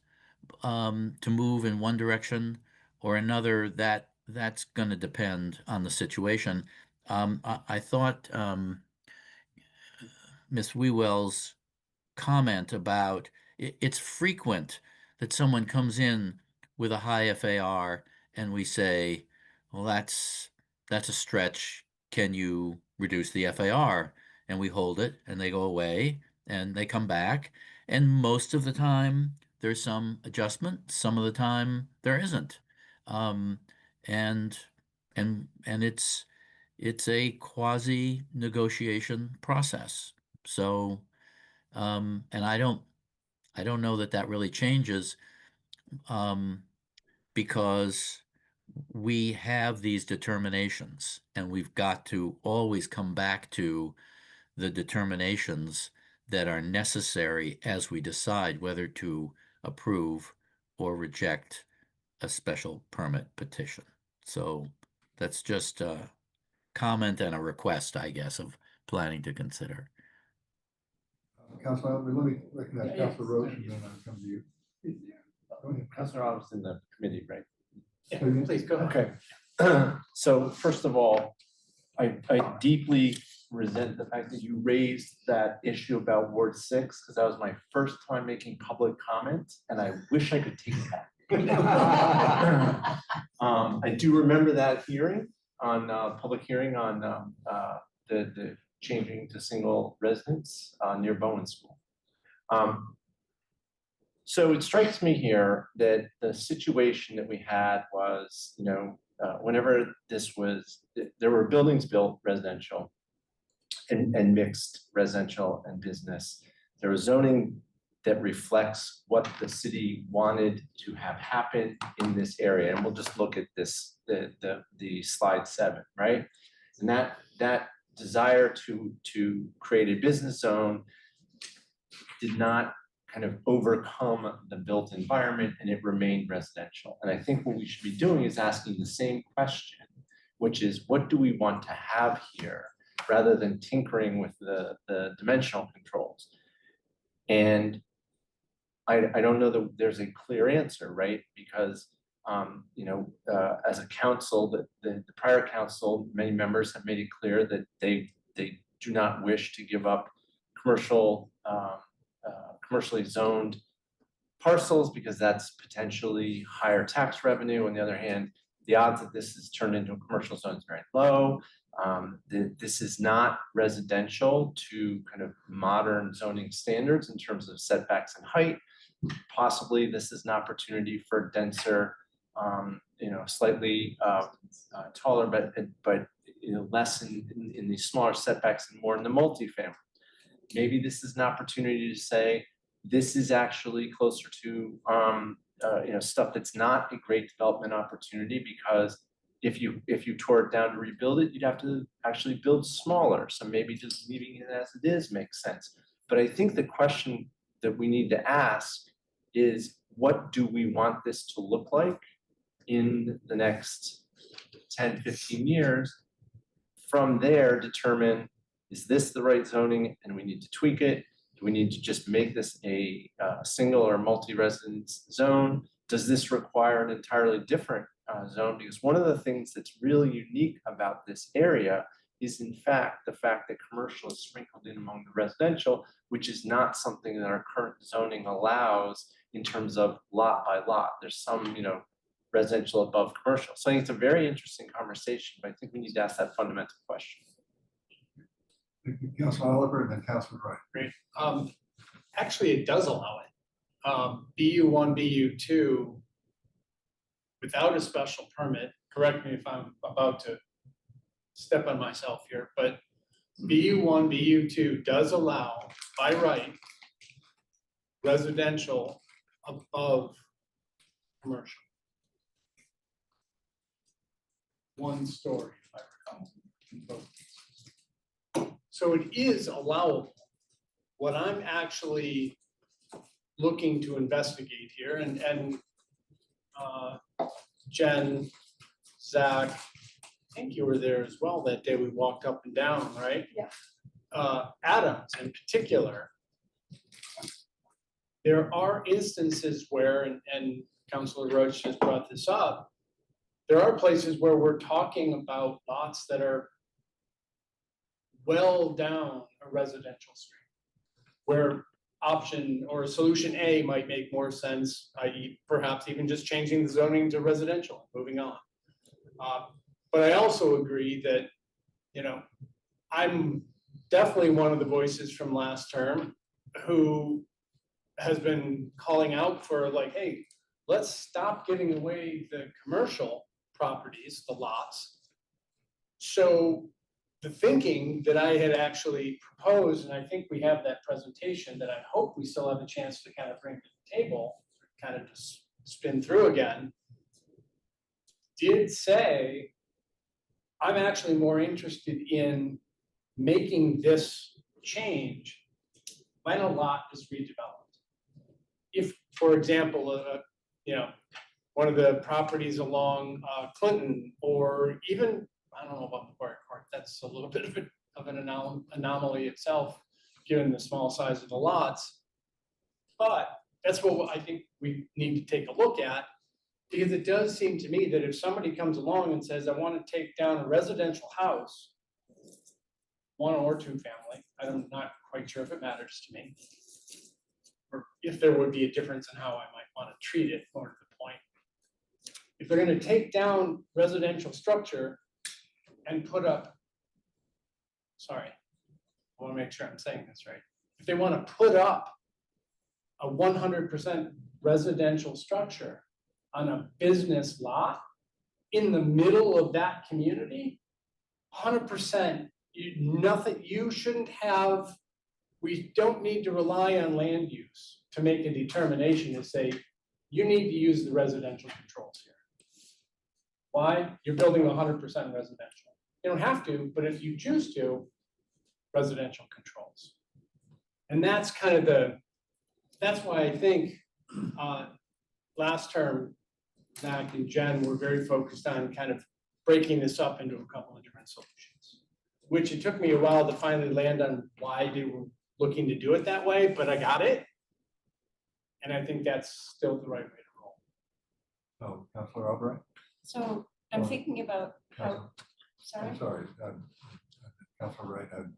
to move in one direction or another, that's going to depend on the situation. I thought Ms. Wewell's comment about it's frequent that someone comes in with a high FAR and we say, well, that's a stretch. Can you reduce the FAR? And we hold it and they go away and they come back. And most of the time there's some adjustment. Some of the time there isn't. And it's a quasi negotiation process. So, and I don't know that really changes, because we have these determinations and we've got to always come back to the determinations that are necessary as we decide whether to approve or reject a special permit petition. So that's just a comment and a request, I guess, of planning to consider. Councilor, let me recognize Councilor Roach and then I'll come to you. Go ahead. Councilor Oliver's in the committee, right? Yeah, please go ahead. Okay. So first of all, I deeply resent the fact that you raised that issue about Ward 6, because that was my first time making public comment, and I wish I could take it back. I do remember that hearing on public hearing on the changing to single residence near Bowen School. So it strikes me here that the situation that we had was, whenever there were buildings built residential and mixed residential and business. There was zoning that reflects what the city wanted to have happen in this area. And we'll just look at this, the slide 7, right? And that desire to create a business zone did not kind of overcome the built environment, and it remained residential. And I think what we should be doing is asking the same question, which is, what do we want to have here, rather than tinkering with the dimensional controls? And I don't know that there's a clear answer, right? Because as a council, the prior council, many members have made it clear that they do not wish to give up commercially zoned parcels, because that's potentially higher tax revenue. On the other hand, the odds that this is turned into a commercial zone is very low. This is not residential to kind of modern zoning standards in terms of setbacks and height. possibly this is an opportunity for denser, slightly taller, but less in these smaller setbacks and more in the multifamily. Maybe this is an opportunity to say, this is actually closer to stuff that's not a great development opportunity, because if you tore it down to rebuild it, you'd have to actually build smaller. So maybe just leaving it as it is makes sense. But I think the question that we need to ask is, what do we want this to look like in the next 10, 15 years? From there, determine, is this the right zoning and we need to tweak it? Do we need to just make this a single or multi-residence zone? Does this require an entirely different zone? Because one of the things that's really unique about this area is, in fact, the fact that commercial is sprinkled in among the residential, which is not something that our current zoning allows in terms of lot by lot. There's some, residential above commercial. So I think it's a very interesting conversation, but I think we need to ask that fundamental question. Thank you, Councilor Oliver, and then Councilor Wright. Great. Actually, it does allow it. BU1, BU2, without a special permit, correct me if I'm about to step on myself here, but BU1, BU2 does allow, by right, residential above commercial. One story, if I recall. So it is allowable. What I'm actually looking to investigate here, and Jen, Zach, I think you were there as well that day we walked up and down, right? Yeah. Adams in particular, there are instances where, and Councilor Roach just brought this up, there are places where we're talking about lots that are well down a residential street, where option or solution A might make more sense, i.e. perhaps even just changing the zoning to residential, moving on. But I also agree that, I'm definitely one of the voices from last term who has been calling out for like, hey, let's stop giving away the commercial properties, the lots. So the thinking that I had actually proposed, and I think we have that presentation that I hope we still have a chance to kind of bring to the table, kind of just spin through again, did say, I'm actually more interested in making this change when a lot is redeveloped. If, for example, one of the properties along Clinton, or even, I don't know about Macquarie Court, that's a little bit of an anomaly itself, given the small size of the lots. But that's what I think we need to take a look at, because it does seem to me that if somebody comes along and says, I want to take down a residential house, 1 or 2 family, I'm not quite sure if it matters to me, or if there would be a difference in how I might want to treat it, more to the point. If they're going to take down residential structure and put up, sorry, I want to make sure I'm saying this right. If they want to put up a 100% residential structure on a business lot in the middle of that community, 100%, you shouldn't have, we don't need to rely on land use to make a determination to say, you need to use the residential controls here. Why? You're building 100% residential. You don't have to, but if you choose to, residential controls. And that's kind of that's why I think last term, Zach and Jen were very focused on kind of breaking this up into a couple of different solutions, which it took me a while to finally land on why they were looking to do it that way, but I got it. And I think that's still the right way to roll. So, Councilor Albright? So I'm thinking about how, sorry? I'm sorry, Councilor Wright had,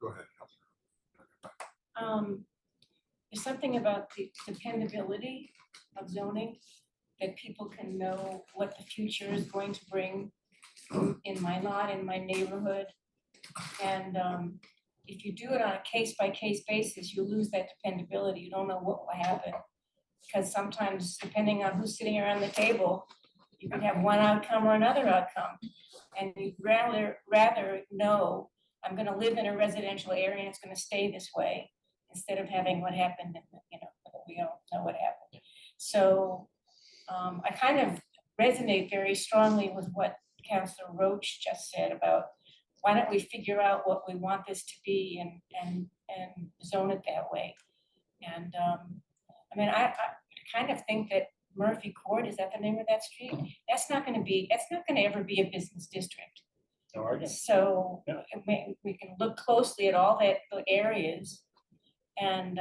go ahead, Councilor. There's something about the dependability of zoning, that people can know what the future is going to bring in my lot, in my neighborhood. And if you do it on a case-by-case basis, you lose that dependability. You don't know what will happen. Because sometimes, depending on who's sitting around the table, you could have one outcome or another outcome. And you'd rather know, I'm gonna live in a residential area and it's gonna stay this way, instead of having what happened, we don't know what happened. So I kind of resonate very strongly with what Councilor Roach just said about, why don't we figure out what we want this to be and zone it that way? And I mean, I kind of think that Murphy Court, is that the name of that street? That's not gonna ever be a business district. So we can look closely at all the areas and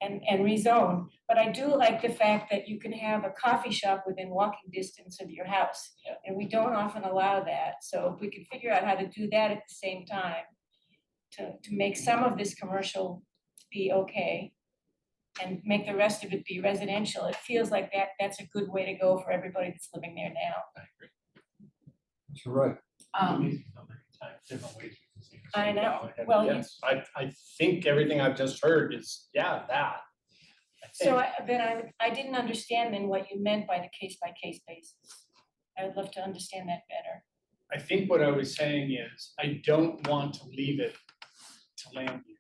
rezone. But I do like the fact that you can have a coffee shop within walking distance of your house. And we don't often allow that. So if we could figure out how to do that at the same time, to make some of this commercial be okay and make the rest of it be residential, it feels like that's a good way to go for everybody that's living there now. That's right. Different ways we can see this. I know. And Well, you- yes, I think everything I've just heard is, yeah, that. So I didn't understand then what you meant by the case-by-case basis. I would love to understand that better. I think what I was saying is, I don't want to leave it to land use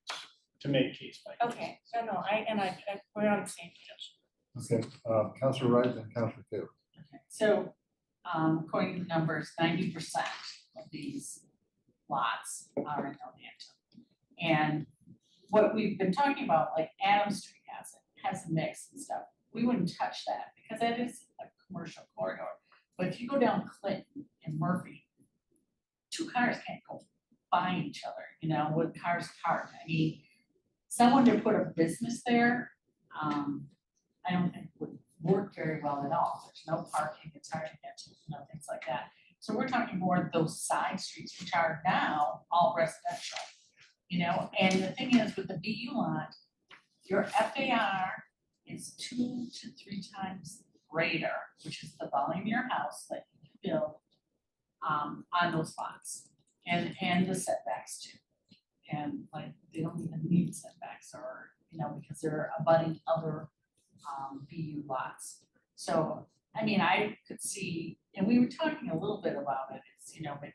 to make case by case. Okay, no, we're on the same page. Okay, Counselor Wright and Counselor Taylor. So, according to the numbers, 90% of these lots are in Northampton. And what we've been talking about, like Adams Street has a mix and stuff. We wouldn't touch that because that is a commercial corridor. But if you go down Clinton and Murphy, two cars can't go by each other, with cars parked. I mean, someone to put a business there, I don't think would work very well at all. There's no parking, it's hard to get to, things like that. So we're talking more of those side streets, which are now all residential, and the thing is with the BU lot, your FAR is 2 to 3 times greater, which is the volume of your house that you can build on those lots, and the setbacks too. And like, they don't even need setbacks or, because they're abutting other BU lots. So, I mean, I could see, and we were talking a little bit about it, it's, maybe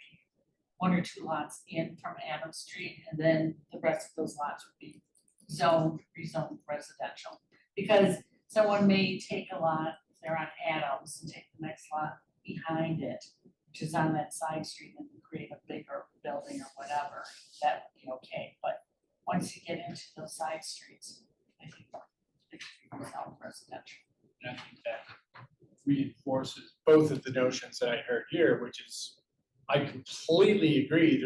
1 or 2 lots in from Adams Street, and then the rest of those lots would be rezoned residential. Because someone may take a lot, if they're on Adams, and take the next lot behind it, which is on that side street, and create a bigger building or whatever, that would be okay. But once you get into those side streets, I think it should be rezoned residential. And I think that reinforces both of the notions that I heard here, which is, I completely agree,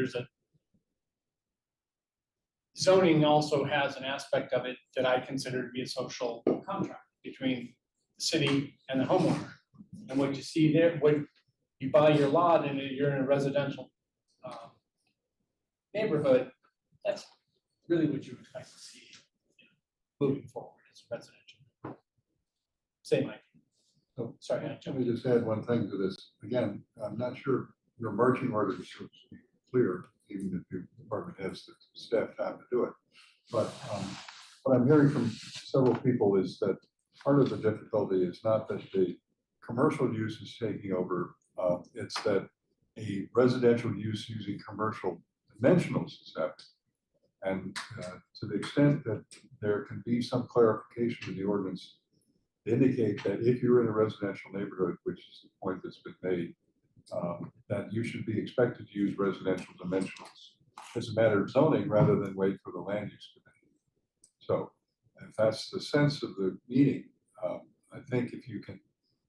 zoning also has an aspect of it that I consider to be a social contract between the city and the homeowner. And what you see there, when you buy your lot and you're in a residential neighborhood, that's really what you expect to see moving forward as residential. Same idea. So, Sorry, let me just add one thing to this. Again, I'm not sure your marching orders should be clear, even if your department has the staff time to do it. But what I'm hearing from several people is that part of the difficulty is not that the commercial use is taking over, it's that a residential use using commercial dimensionals is happening. And to the extent that there can be some clarification in the ordinance to indicate that if you're in a residential neighborhood, which is the point that's been made, that you should be expected to use residential dimensionals as a matter of zoning rather than wait for the land use committee. So if that's the sense of the meeting, I think if you can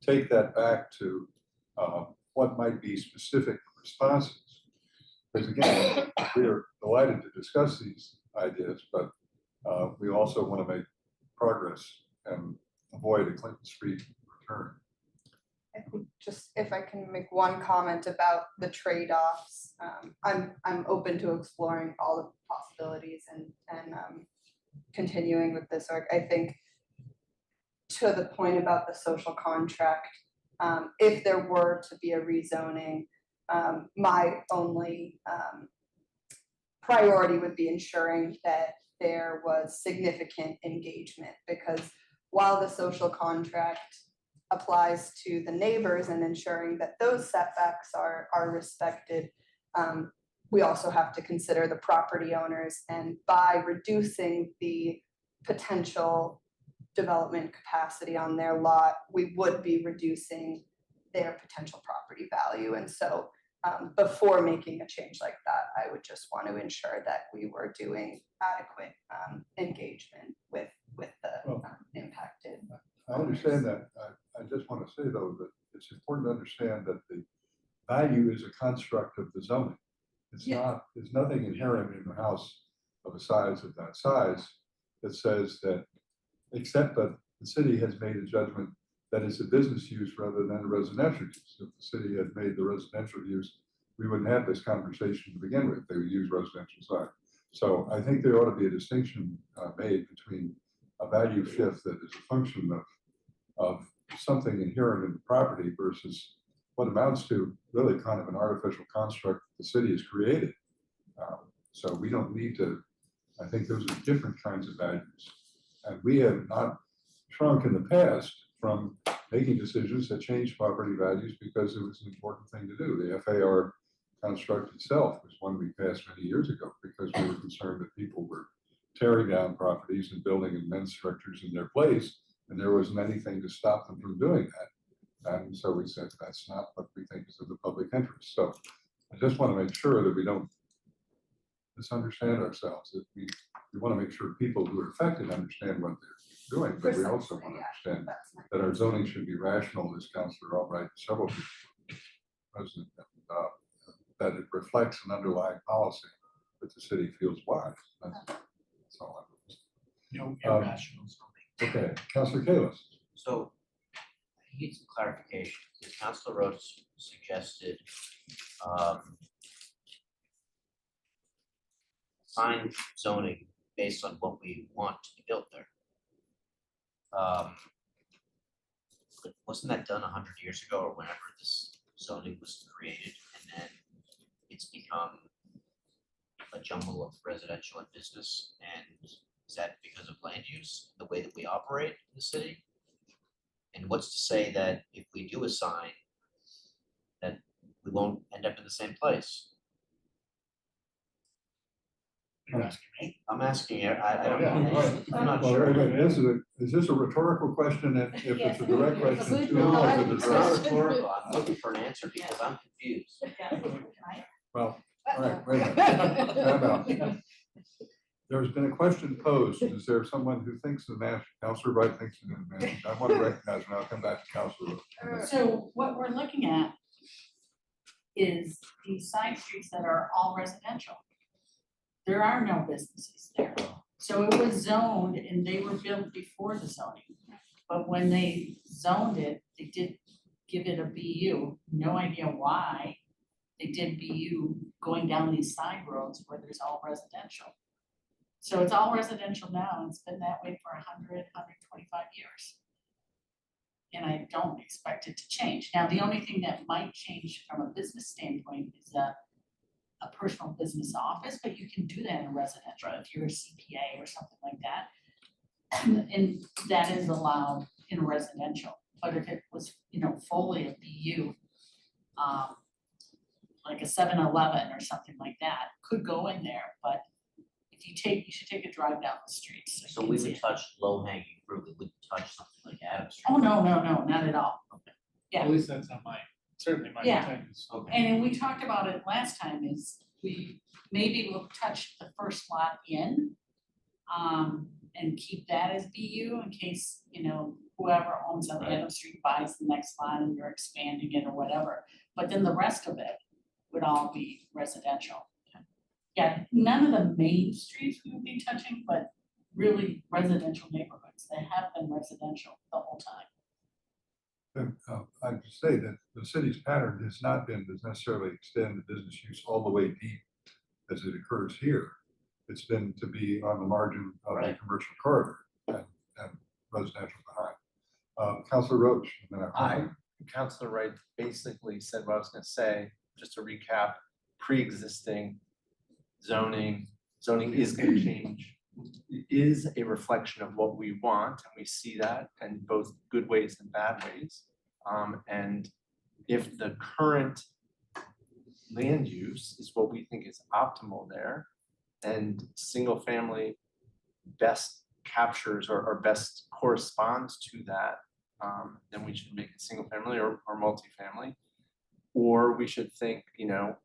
take that back to what might be specific responses, because again, we are delighted to discuss these ideas, but we also want to make progress and avoid a Clinton Street return. I think just if I can make one comment about the trade-offs, I'm open to exploring all the possibilities and continuing with this work. I think to the point about the social contract, if there were to be a rezoning, my only priority would be ensuring that there was significant engagement, because while the social contract applies to the neighbors and ensuring that those setbacks are respected, we also have to consider the property owners, and by reducing the potential development capacity on their lot, we would be reducing their potential property value. And so before making a change like that, I would just want to ensure that we were doing adequate engagement with the impacted. I understand that. I just want to say, though, that it's important to understand that the value is a construct of the zoning. It's not, there's nothing inherent in the house of a size of that size that says that, except that the city has made a judgment that it's a business use rather than a residential use. If the city had made the residential use, we wouldn't have this conversation to begin with. They would use residential side. So I think there ought to be a distinction made between a value shift that is a function of something inherent in the property versus what amounts to really kind of an artificial construct the city has created. So we don't need to, I think those are different kinds of values. And we have not shrunk in the past from making decisions that change property values because it was an important thing to do. The FAR construct itself was one we passed many years ago because we were concerned that people were tearing down properties and building immense structures in their place, and there wasn't anything to stop them from doing that. And so we said, that's not what we think is in the public interest. So I just want to make sure that we don't misunderstand ourselves, that we want to make sure people who are affected understand what they're doing, but we also want to understand that our zoning should be rational, as Councilor Albright, several people, President, that it reflects an underlying policy that the city feels wise. That's all I'm saying. No irrational zoning. Okay, Councilor Kalis. So I need some clarification. Councilor Rhodes suggested sign zoning based on what we want to be built there. But wasn't that done 100 years ago or whenever this zoning was created, and then it's become a jumble of residential and business? And is that because of land use, the way that we operate in the city? And what's to say that if we do a sign, that we won't end up in the same place? You're asking me? I'm asking you, I don't Yeah, know. all right. I'm not Well, sure. wait, is this a rhetorical question? And if it's a direct question, too, No, is it it's a not direct? rhetorical. I'm looking for an answer because I'm confused. Well, all right, wait a minute. Time out. There's been a question posed. Is there someone who thinks the man, Councilor Wright thinks the man? I want to recognize, and I'll come back to Councilor. So what we're looking at is these side streets that are all residential. There are no businesses there. So it was zoned and they were built before the zoning. But when they zoned it, they did give it a BU, no idea why. They did BU going down these side roads where there's all residential. So it's all residential now, and it's been that way for 100, 125 years. And I don't expect it to change. Now, the only thing that might change from a business standpoint is a personal business office, but you can do that in residential if you're a CPA or something like that. And that is allowed in residential, but if it was, fully a BU, like a 7-Eleven or something like that, could go in there, but if you should take a drive down the street. So you we can see would it. touch low hanging fruit, we wouldn't touch something like Adams Street. Oh, no, not at all. Yeah. At least that's not certainly my Yeah. intent. Okay. And we talked about it last time, is we maybe will touch the first lot in, and keep that as BU in case, whoever owns on Right. Adams Street buys the next lot and you're expanding it or whatever. But then the rest of it would all be residential. Yeah, none of the main streets we would be touching, but really residential neighborhoods that have been residential the whole time. And I would say that the city's pattern has not been to necessarily extend the business use all the way deep as it occurs here. It's been to be on the margin of the Right. commercial corridor and residential behind. Councilor Roach. And then Councilor Wright basically said what I was gonna say, just to recap, pre-existing zoning is gonna change, is a reflection of what we want, and we see that in both good ways and bad ways. And if the current land use is what we think is optimal there, and single family best captures or best corresponds to that, then we should make it single family or multifamily. Or we should think, you know,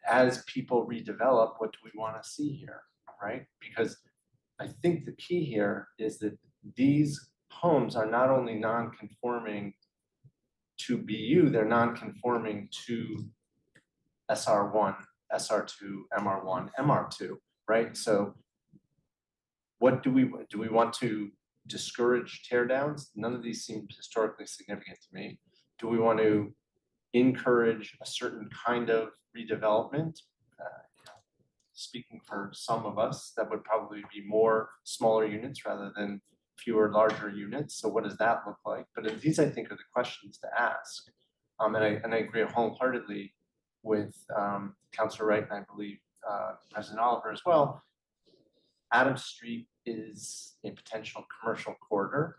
as people redevelop, what do we want to see here, right? Because I think the key here is that these homes are not only non-conforming to BU, they're non-conforming to SR1, SR2, MR1, MR2, right? So what do we want to discourage tear downs? None of these seem historically significant to me. Do we want to encourage a certain kind of redevelopment? Speaking for some of us, that would probably be more smaller units rather than fewer larger units. So what does that look like? But these, I think, are the questions to ask. And I agree wholeheartedly with Councilor Wright, and I believe President Oliver as well. Adams Street is a potential commercial corridor,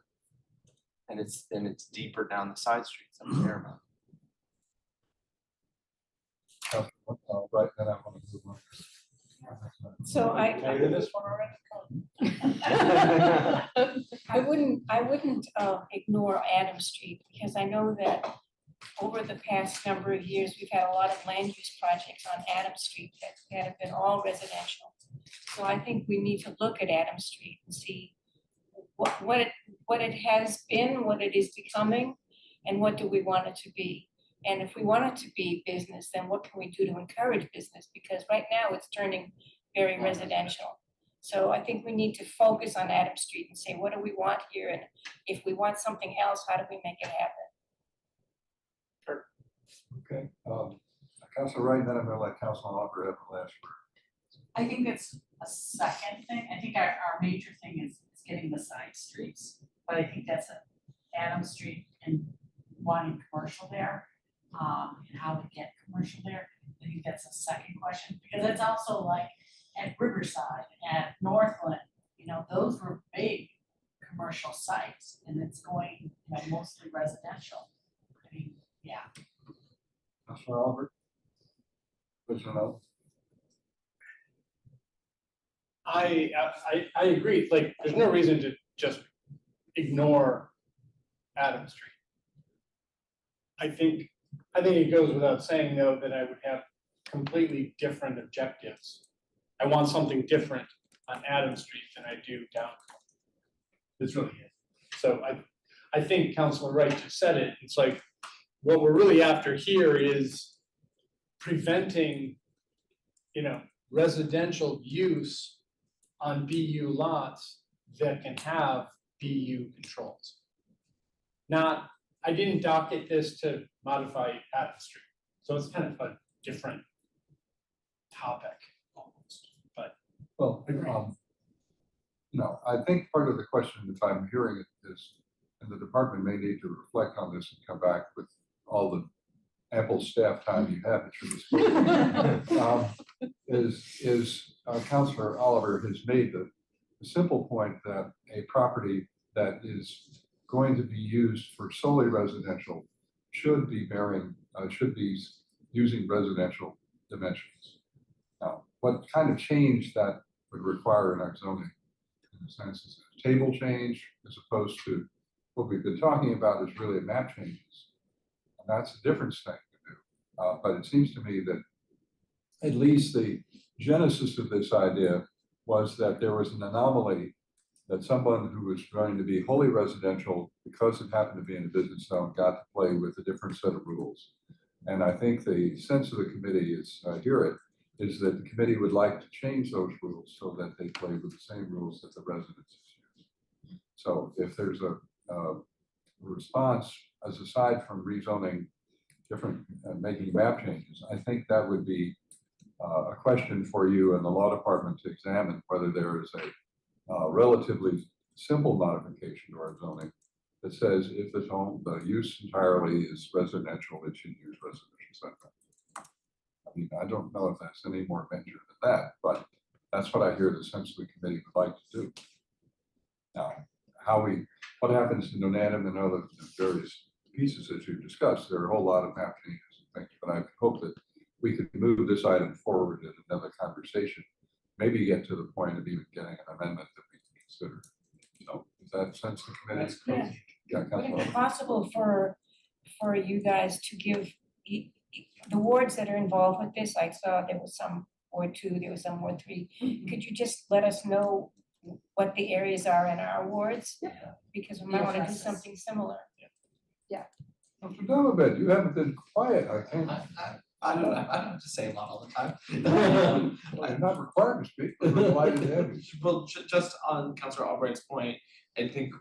and it's deeper down the side streets of Paramount. Right, then I want to move on. So I wouldn't ignore Adams Street, because I know that over the past number of years, we've had a lot of land use projects on Adams Street that have been all residential. So I think we need to look at Adams Street and see what it has been, what it is becoming, and what do we want it to be. And if we want it to be business, then what can we do to encourage business? Because right now it's turning very residential. So I think we need to focus on Adams Street and say, what do we want here? And if we want something else, how do we make it happen? Okay, Councilor Wright, then I'm gonna let Councilor Oliver have the last word. I think it's a second thing. I think our major thing is getting the side streets. But I think that's Adams Street and wanting commercial there, and how to get commercial there. I think that's a second question, because it's also like at Riverside, at Northland, you know, those were big commercial sites, and it's going, you know, mostly residential. I mean, yeah. Councilor Oliver? President Oliver? I agree, like, there's no reason to just ignore Adams Street. I think it goes without saying, though, that I would have completely different objectives. I want something different on Adams Street than I do down. That's really it. So I think Councilor Wright just said it. It's like, what we're really after here is preventing, you know, residential use on BU lots that can have BU controls. Not, I didn't docket this to modify Adams Street, so it's kind of a different topic almost, but. Well, no, I think part of the question, if I'm hearing it, is, and the department may need to reflect on this and come back with all the ample staff time you have at your disposal. Councilor Oliver has made the simple point that a property that is going to be used for solely residential should be using residential dimensions. What kind of change that would require in our zoning, in a sense, is a table change, as opposed to what we've been talking about is really a map changes. And that's a different thing to do. But it seems to me that at least the genesis of this idea was that there was an anomaly that someone who was going to be wholly residential, because it happened to be in a business zone, got to play with a different set of rules. And I think the sense of the committee is, I hear it, is that the committee would like to change those rules so that they play with the same rules that the residents use. So if there's a response, as aside from rezoning different, making map changes, I think that would be a question for you and the law department to examine whether there is a relatively simple modification to our zoning that says if the use entirely is residential, it should use residential setback. mean, I don't know if that's any more venture than that, but that's what I hear the sensitive committee would like to do. Now, what happens in Nonantum and other various pieces that you've discussed, there are a whole lot of map changes and things, but I hope that we could move this item forward in another conversation, maybe get to the point of even getting an amendment that we can consider. So, does that sense the committee? Yeah. Yeah, Would it Councilor. be possible for you guys to give the wards that are involved with this? I saw there was some Ward 2, there was some Ward 3. Could you just let us know what the areas are in our wards? Because we might want to do something similar. Mr. Donovan, you haven't been quiet, I think. I don't have to say a lot all the time. I'm not required to speak, but we're delighted to have you. Well, just on Councilor Albright's point, I think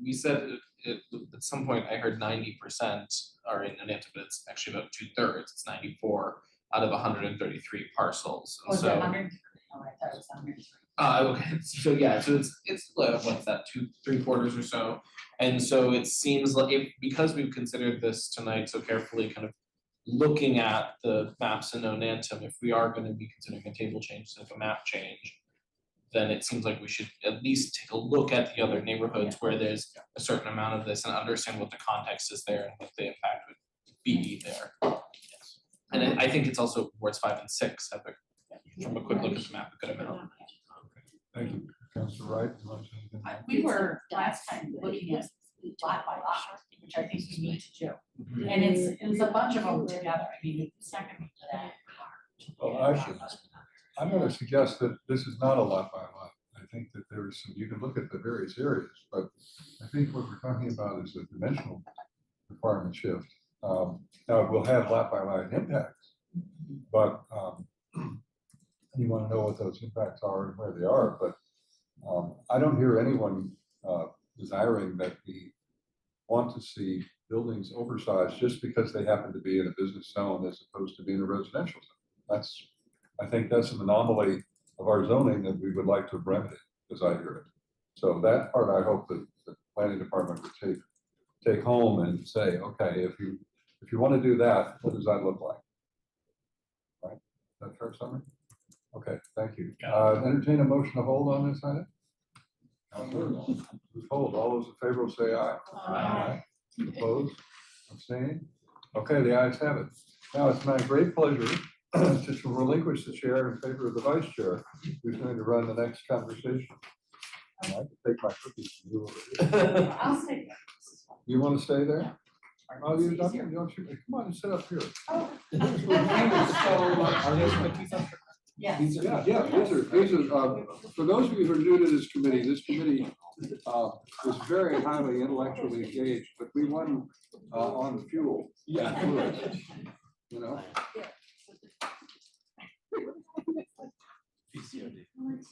we said at some point, I heard 90% are in Nonantum, but it's actually about 2/3, it's 94 out of 133 parcels. And Was it so, 100? Oh, I thought it was 100. okay, so yeah, so it's what's that, 3/4 or so. And so it seems like because we've considered this tonight so carefully, kind of looking at the maps in Nonantum, if we are gonna be considering a table change, like a map change, then it seems like we should at least take a look at the other neighborhoods where there's a certain amount of this and understand what the context is there and what the impact would be there. Yes. And I think it's also wards 5 and 6 have from a quick look at the map, a good amount. Thank you. Councilor Wright. You want to say anything? We were last time looking at lot by lot, which I think we need to do. And it's a bunch of them together. I mean, it's not gonna be that hard. Well, I'm going to suggest that this is not a lot by lot. I think that there is some, you can look at the various areas, but I think what we're talking about is a dimensional requirement shift. Now, it will have lot by lot impacts, but you want to know what those impacts are and where they are, but I don't hear anyone desiring that we want to see buildings oversized just because they happen to be in a business zone as opposed to being a residential zone. I think that's an anomaly of our zoning that we would like to remedy, as I hear it. So that part, I hope that the planning department would take home and say, okay, if you want to do that, what does that look like? Right? Is that fair summary? Okay, thank you. Entertain a motion to hold on this item? Hold. All those in favor will say aye. Aye. Opposed? Abstained? Okay, the ayes have it. Now it's my great pleasure to relinquish the chair in favor of the vice chair, who's going to run the next conversation. And I can take my cookies from you over here. I'll stay there. You want to stay there? Yeah. Oh, you don't, come on and sit up here. Oh. Are those cookies up? Yes. Yeah, these are, for those of you who are new to this committee is very highly intellectually engaged, but we won on fuel. Yeah. You know? PCOD.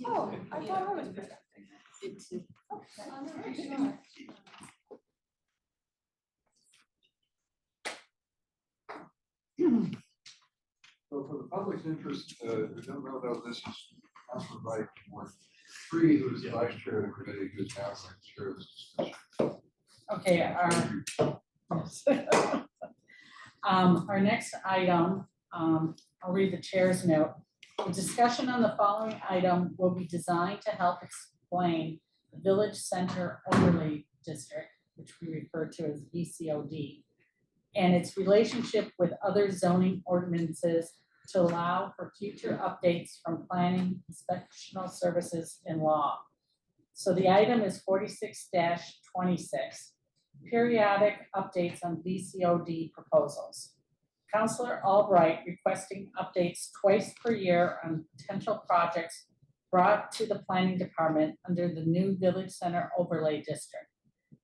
Oh, I thought I was. So for the public's interest, we don't know though, this is Councilor Wright, Ward 3, who's the vice chair of the committee, who's now going to chair this discussion. Okay, our next item, I'll read the chair's note. The discussion on the following item will be designed to help explain the Village Center Overlay District, which we refer to as VCOD, and its relationship with other zoning ordinances to allow for future updates from planning, inspectional services, and law. So the item is 46-26, periodic updates on VCOD proposals. Councilor Albright requesting updates twice per year on potential projects brought to the planning department under the new Village Center Overlay District.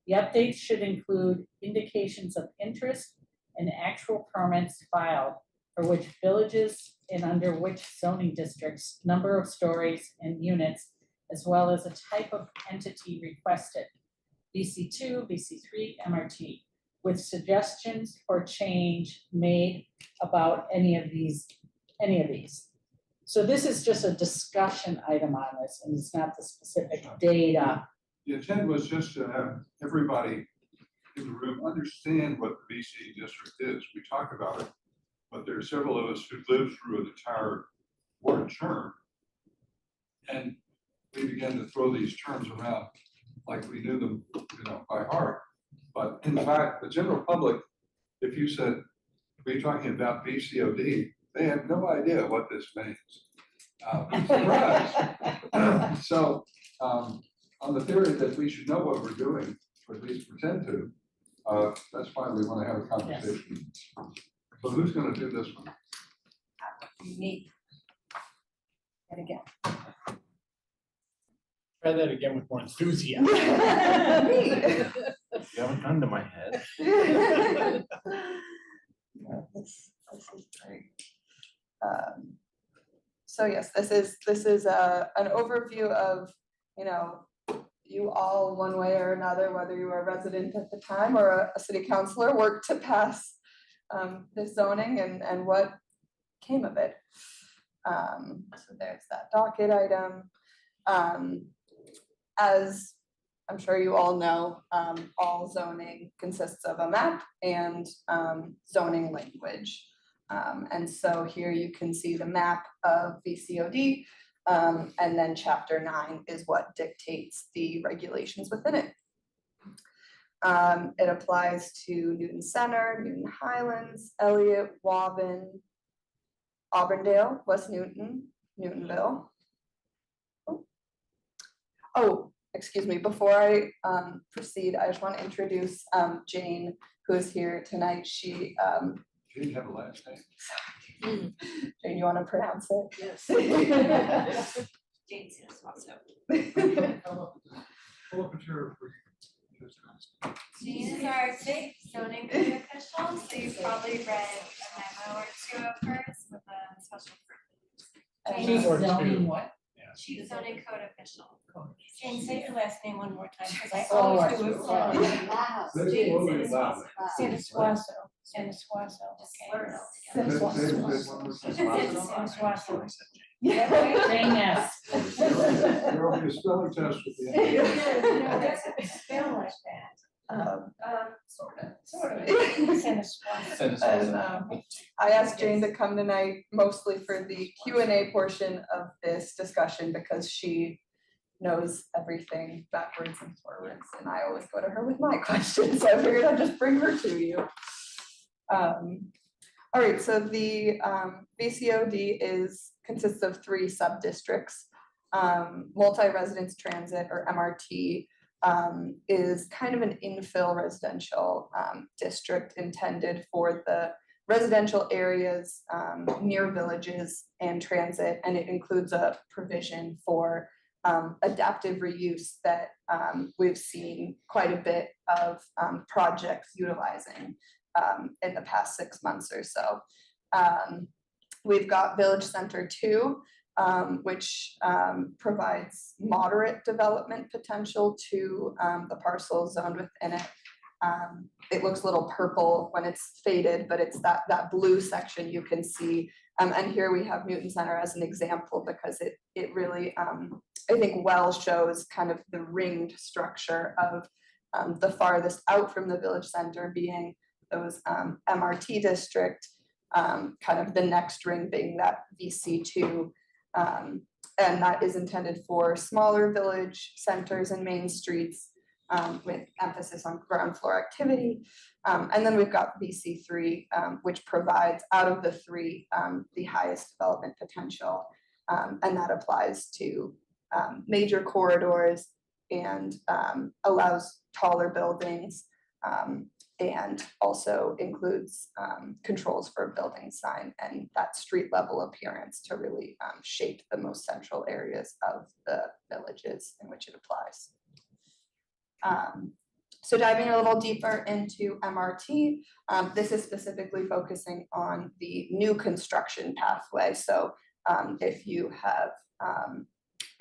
The updates should include indications of interest and actual permits filed for which villages and under which zoning districts, number of stories and units, as well as a type of entity requested, VC2, VC3, MRT, with suggestions for change made about any of these. So this is just a discussion item on this, and it's not the specific data. The intent was just to have everybody in the room understand what the VC district is. We talk about it but there are several of us who lived through an entire ward term. And we began to throw these terms around like we knew them, by heart. But in fact, the general public, if you said, we're talking about BCOD, they have no idea what this means. Surprise. So on the theory that we should know what we're doing, or at least pretend to, that's why we want to have a conversation. So who's going to do this one? Me. And again. Try that again with more enthusiasm. You have a gun to my head. This is great. So yes, this is an overview of, you all one way or another, whether you were a resident at the time or a city councilor, worked to pass this zoning and what came of it. So there's that docket item. As I'm sure you all know, all zoning consists of a map and zoning language. And so here you can see the map of VCOD, and then chapter 9 is what dictates the regulations within it. It applies to Newton Center, Newton Highlands, Elliott, Waban, Auburndale, West Newton, Newtonville. Oh, excuse me, before I proceed, I just want to introduce Jane, who is here tonight. She Jane have a last name. Jane, you want to pronounce it? Yes. Jane Siniswaso. Pull up a chair for you. Jane is our state zoning code official, so you've probably read a memo or two of hers with a special purpose. She's Or zoning two. what? She's zoning code official. Jane, say your last name one more time, because I Oh, always I do it see. wrong. That's Jane slowly Siniswaso. loud. Siniswaso, Siniswaso, Just okay. slur it out. Say- say- Siniswaso. say one more time. Siniswaso. Jane S. There will be a spelling test at the end. No, that's a spell like that. Sort of. Sort of. Siniswaso. And I asked Jane to come tonight mostly for the Q&A portion of this discussion because she knows everything backwards and forwards, and I always go to her with my questions, so I figured I'd just bring her to you. All right, so the VCOD consists of 3 sub-districts. Multi-residence transit, or MRT, is kind of an infill residential district intended for the residential areas near villages and transit, and it includes a provision for adaptive reuse that we've seen quite a bit of projects utilizing in the past 6 months or so. We've got Village Center 2, which provides moderate development potential to the parcels zoned within it. It looks a little purple when it's faded, but it's that blue section you can see. And here we have Newton Center as an example because it really, I think, well shows kind of the ringed structure of the farthest out from the village center being those MRT district, kind of the next ring being that VC2. And that is intended for smaller village centers and main streets with emphasis on ground floor activity. And then we've got VC3, which provides out of the 3 the highest development potential. And that applies to major corridors and allows taller buildings and also includes controls for building sign and that street level appearance to really shape the most central areas of the villages in which it applies. So diving a little deeper into MRT, this is specifically focusing on the new construction pathway. So if you have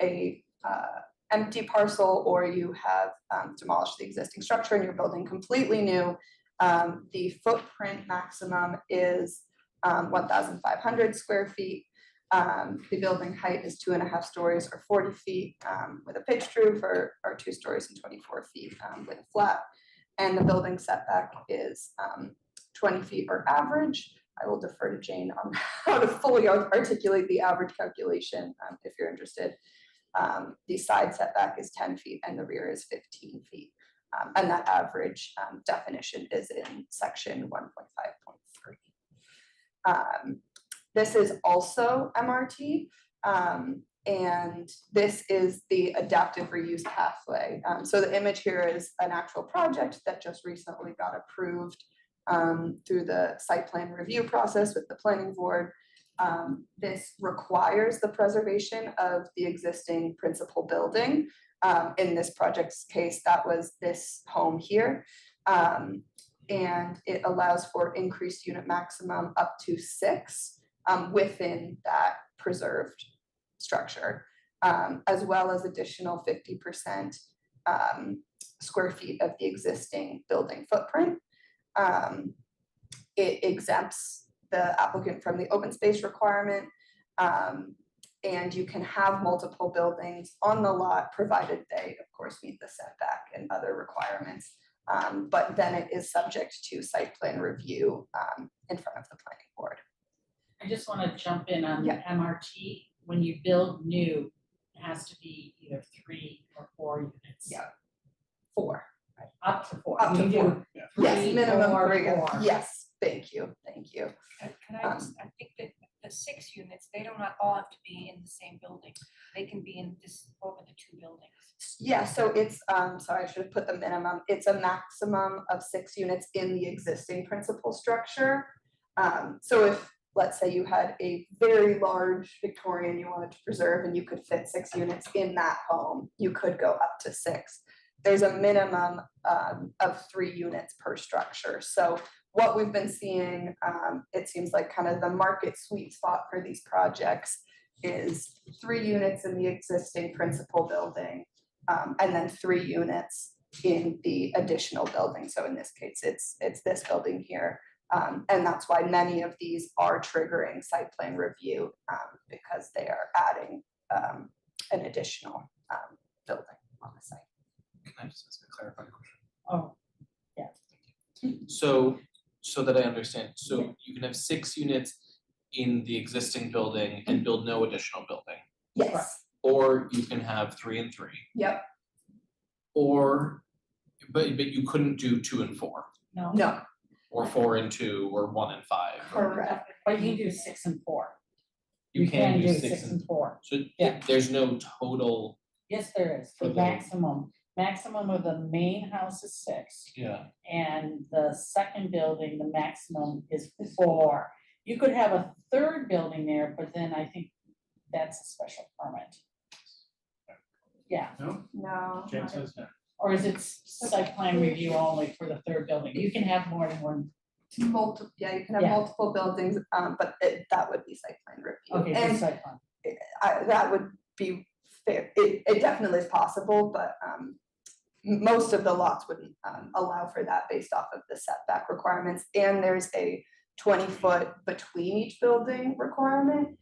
a empty parcel or you have demolished the existing structure and you're building completely new, the footprint maximum is 1,500 square feet. The building height is 2.5 stories or 40 feet with a pitched roof or 2 stories and 24 feet with a flat. And the building setback is 20 feet or average. I will defer to Jane on how to fully articulate the average calculation, if you're interested. The side setback is 10 feet and the rear is 15 feet. And that average definition is in section 1.5.3. This is also MRT, and this is the adaptive reuse pathway. So the image here is an actual project that just recently got approved through the site plan review process with the planning board. This requires the preservation of the existing principal building. In this project's case, that was this home here. And it allows for increased unit maximum up to 6 within that preserved structure, as well as additional 50% square feet of the existing building footprint. It exempts the applicant from the open space requirement, and you can have multiple buildings on the lot, provided they, of course, meet the setback and other requirements. But then it is subject to site plan review in front of the planning board. I just want to jump in on the Yeah. MRT. When you build new, it has to be either 3 or 4 units. Yeah. 4. Up to 4. Up to You do 4. Yes, 3, minimum 4, 3. 4. Yes, thank you, thank you. Can I just, I think that the 6 units, they don't all have to be in the same building. They can be in this, over the 2 buildings. Yeah, so it's, sorry, I should have put the minimum. It's a maximum of 6 units in the existing principal structure. So if, let's say you had a very large Victorian you wanted to preserve and you could fit 6 units in that home, you could go up to 6. There's a minimum of 3 units per structure. So what we've been seeing, it seems like kind of the market sweet spot for these projects is 3 units in the existing principal building, and then 3 units in the additional building. So in this case, it's this building here. And that's why many of these are triggering site plan review, because they are adding an additional building on the site. Can I just ask a clarifying question? Oh, So that I understand, so you can have 6 units in the existing building and build no additional building, Yes, or you can have 3 and 3, yep, or, but you couldn't do 2 and 4, no. no, or 4 and 2, or 1 and 5. correct. But you do 6 and 4. You can do 6 and 4. So Yeah. there's no total, Yes, there is. For The the- maximum of the main house is 6. yeah, And the second building, the maximum is 4. You could have a 3rd building there, but then I think that's a special permit. Yeah, No. Jane says no. or is it site plan review only for the 3rd building? You can have more than one. Multiple, yeah, you can have Yeah. multiple buildings, but that would be site plan review. Okay, And just site plan. that would be fair. It definitely is possible, but most of the lots wouldn't allow for that based off of the setback requirements. And there's a 20-foot between each building requirement.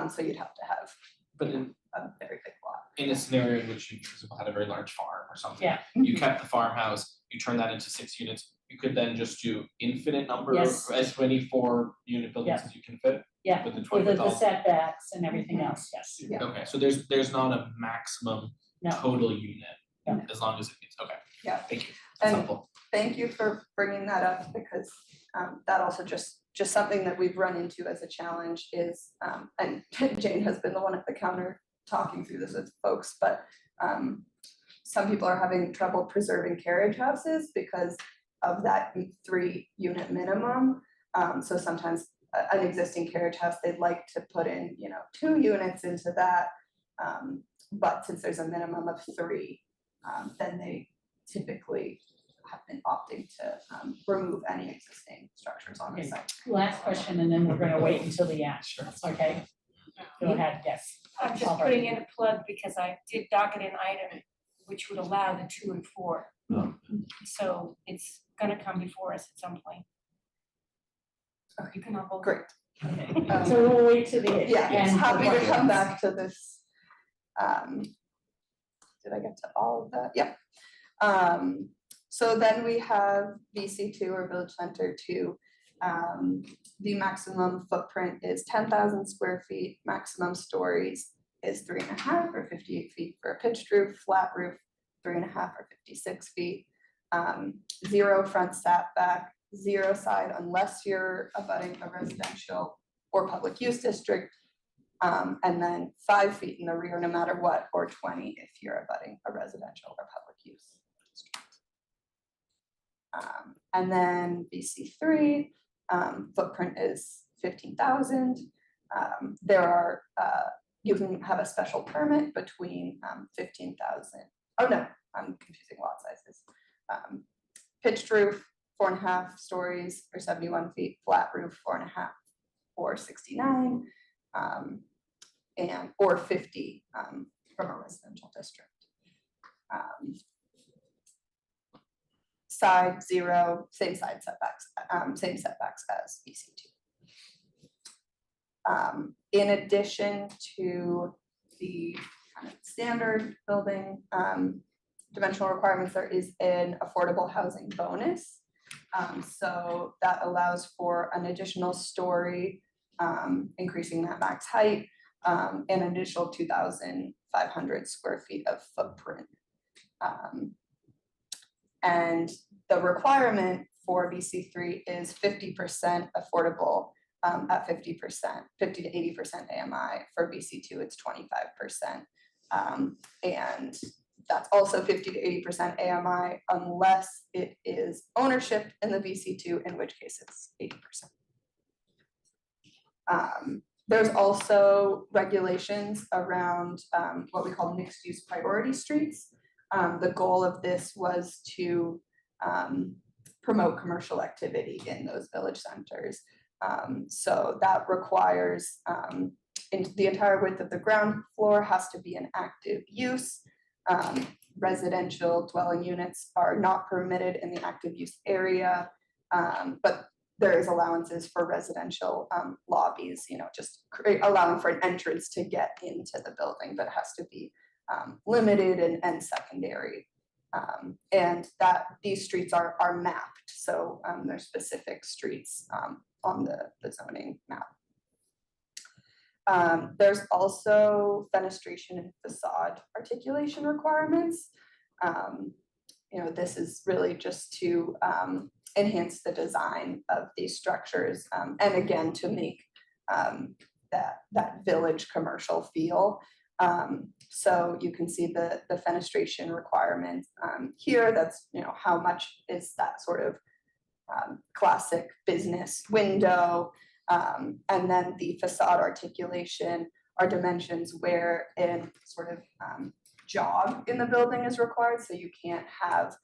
So you'd have to have but in a very big lot. a scenario in which you, for example, had a very large farm or something. Yeah. You kept the farmhouse, you turn that into 6 units, you could then just do infinite number of, Yes. as many 4 unit buildings Yeah. as you can fit Yeah, with the with 20 the with all. setbacks and everything else, yes. Yeah. Okay, so there's not a maximum No. total unit, No. as long as it meets, okay. Yeah. Thank you, that's And helpful. thank you for bringing that up, because that also just something that we've run into as a challenge is, and Jane has been the one at the counter talking through this with folks, but some people are having trouble preserving carriage houses because of that 3 unit minimum. So sometimes an existing carriage house, they'd like to put in, 2 units into that. But since there's a minimum of 3, then they typically have been opting to remove any existing structures on the Okay. site. Last question, and then we're gonna wait until the end. Sure. Okay? Go ahead, yes. I'm just putting in a plug because I did docket an item which would allow the 2 and 4. So it's gonna come before us at some point. You can all vote. Great. Okay. So we'll wait till the end. Yeah, and happy to come questions. back to this. Did I get to all of that? Yep. So then we have VC2 or Village Center 2. The maximum footprint is 10,000 square feet, maximum stories is 3.5 or 58 feet for a pitched roof, flat roof, 3.5 or 56 feet. 0 front setback, 0 side unless you're abutting a residential or public use district. And then 5 feet in the rear, no matter what, or 20 if you're abutting a residential or public use district. And then BC3, footprint is 15,000. There are, you can have a special permit between 15,000. Oh no, I'm confusing lot sizes. Pitched roof, 4.5 stories or 71 feet, flat roof, 4.5 or 69, and or 50 from a residential district. Side 0, same side setbacks, same setbacks as BC2. In addition to the kind of standard building dimensional requirements, there is an affordable housing bonus. So that allows for an additional story, increasing that max height, an additional 2,500 square feet of footprint. And the requirement for BC3 is 50% affordable at 50%, 50 to 80% AMI. For BC2, it's 25%. And that's also 50 to 80% AMI unless it is ownership in the BC2, in which case it's 80%. There's also regulations around what we call mixed use priority streets. The goal of this was to promote commercial activity in those village centers. So that requires in the entire width of the ground floor has to be an active use. Residential dwelling units are not permitted in the active use area, but there is allowances for residential lobbies, you know, just allowing for an entrance to get into the building, but it has to be limited and secondary. And that these streets are mapped, so there's specific streets on the zoning map. There's also fenestration and facade articulation requirements. You know, this is really just to enhance the design of these structures, and again, to make that village commercial feel. So you can see the fenestration requirement here. That's, you know, how much is that sort of classic business window. And then the facade articulation are dimensions where in sort of jog in the building is required. So you can't have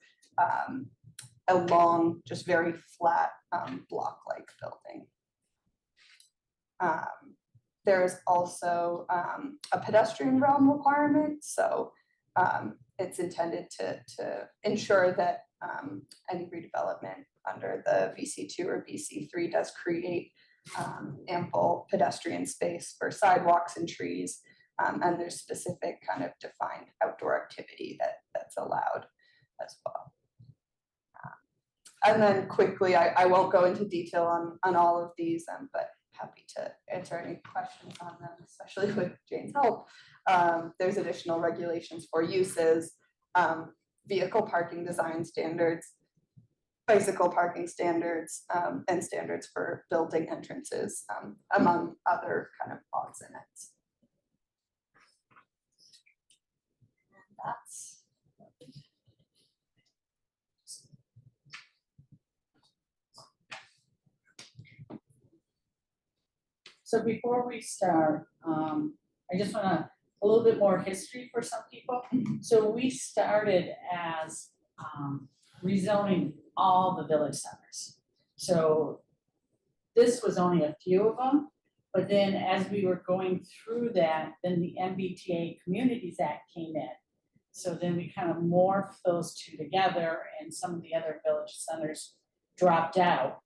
a long, just very flat block-like building. There's also a pedestrian realm requirement. So it's intended to ensure that any redevelopment under the VC2 or VC3 does create ample pedestrian space for sidewalks and trees. And there's specific kind of defined outdoor activity that's allowed as well. And then quickly, I won't go into detail on all of these, but happy to answer any questions on them, especially with Jane's help. There's additional regulations for uses, vehicle parking design standards, bicycle parking standards, and standards for building entrances, among other kind of odds and ends. And that's So before we start, I just wanna, a little bit more history for some people. So we started as rezoning all the village centers. So this was only a few of them, but then as we were going through that, then the MBTA Communities Act came in. So then we kind of morphed those two together and some of the other village centers dropped out.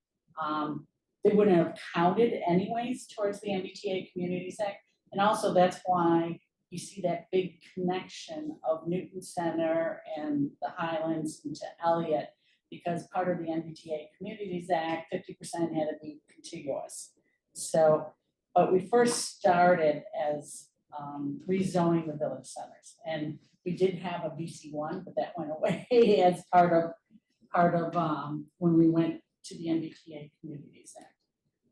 They wouldn't have counted anyways towards the MBTA Communities Act. And also that's why you see that big connection of Newton Center and the Highlands into Elliott, because part of the MBTA Communities Act, 50% had to be contiguous. So, but we first started as rezoning the village centers, and we did have a BC1, but that went away as part of when we went to the MBTA Communities Act.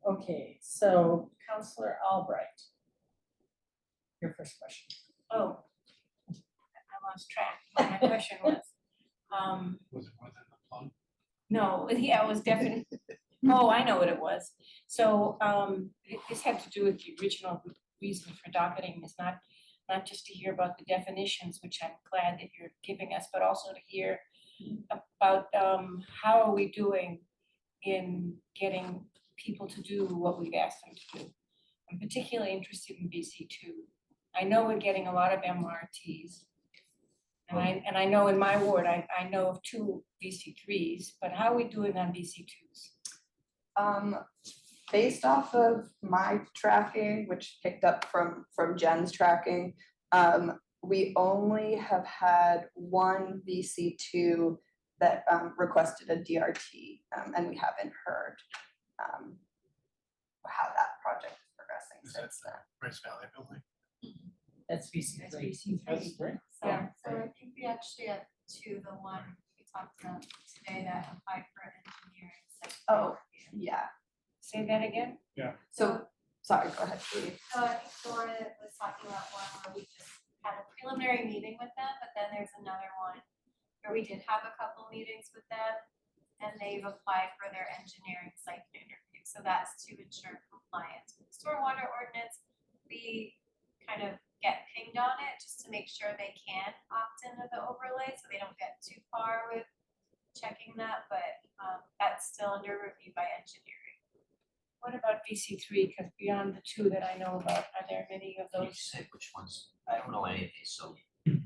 Okay, so Counselor Albright, your first question. Oh, I lost track. What my question was. Was it within the plug? No, yeah, it was definitely, oh, I know what it was. So, this had to do with the original reason for docketing is not just to hear about the definitions, which I'm glad that you're giving us, but also to hear about, how are we doing in getting people to do what we've asked them to do. I'm particularly interested in BC2. I know we're getting a lot of MRTs. And I know in my ward, I know of 2 BC3s, but how are we doing on BC2s? Based off of my tracking, which picked up from Jen's tracking, we only have had 1 VC2 that requested a DRT, and we haven't heard how that project is progressing since then. Rice Valley Building. That's BC3. That's great. So I think we actually have 2, the one we talked about today that applied for engineering. Oh, yeah. Say that again? So, sorry, go ahead, Katie. So I think Dora was talking about one where we just had a preliminary meeting with them, but then there's another one where we did have a couple meetings with them and they've applied for their engineering site plan review. So that's to ensure compliance with the stormwater ordinance. We kind of get pinged on it just to make sure they can opt into the overlay so they don't get too far with checking that, but that's still under review by engineering. What about BC3? Because beyond the 2 that I know about, are there many of Can you those? say which ones? I don't know any of these, so can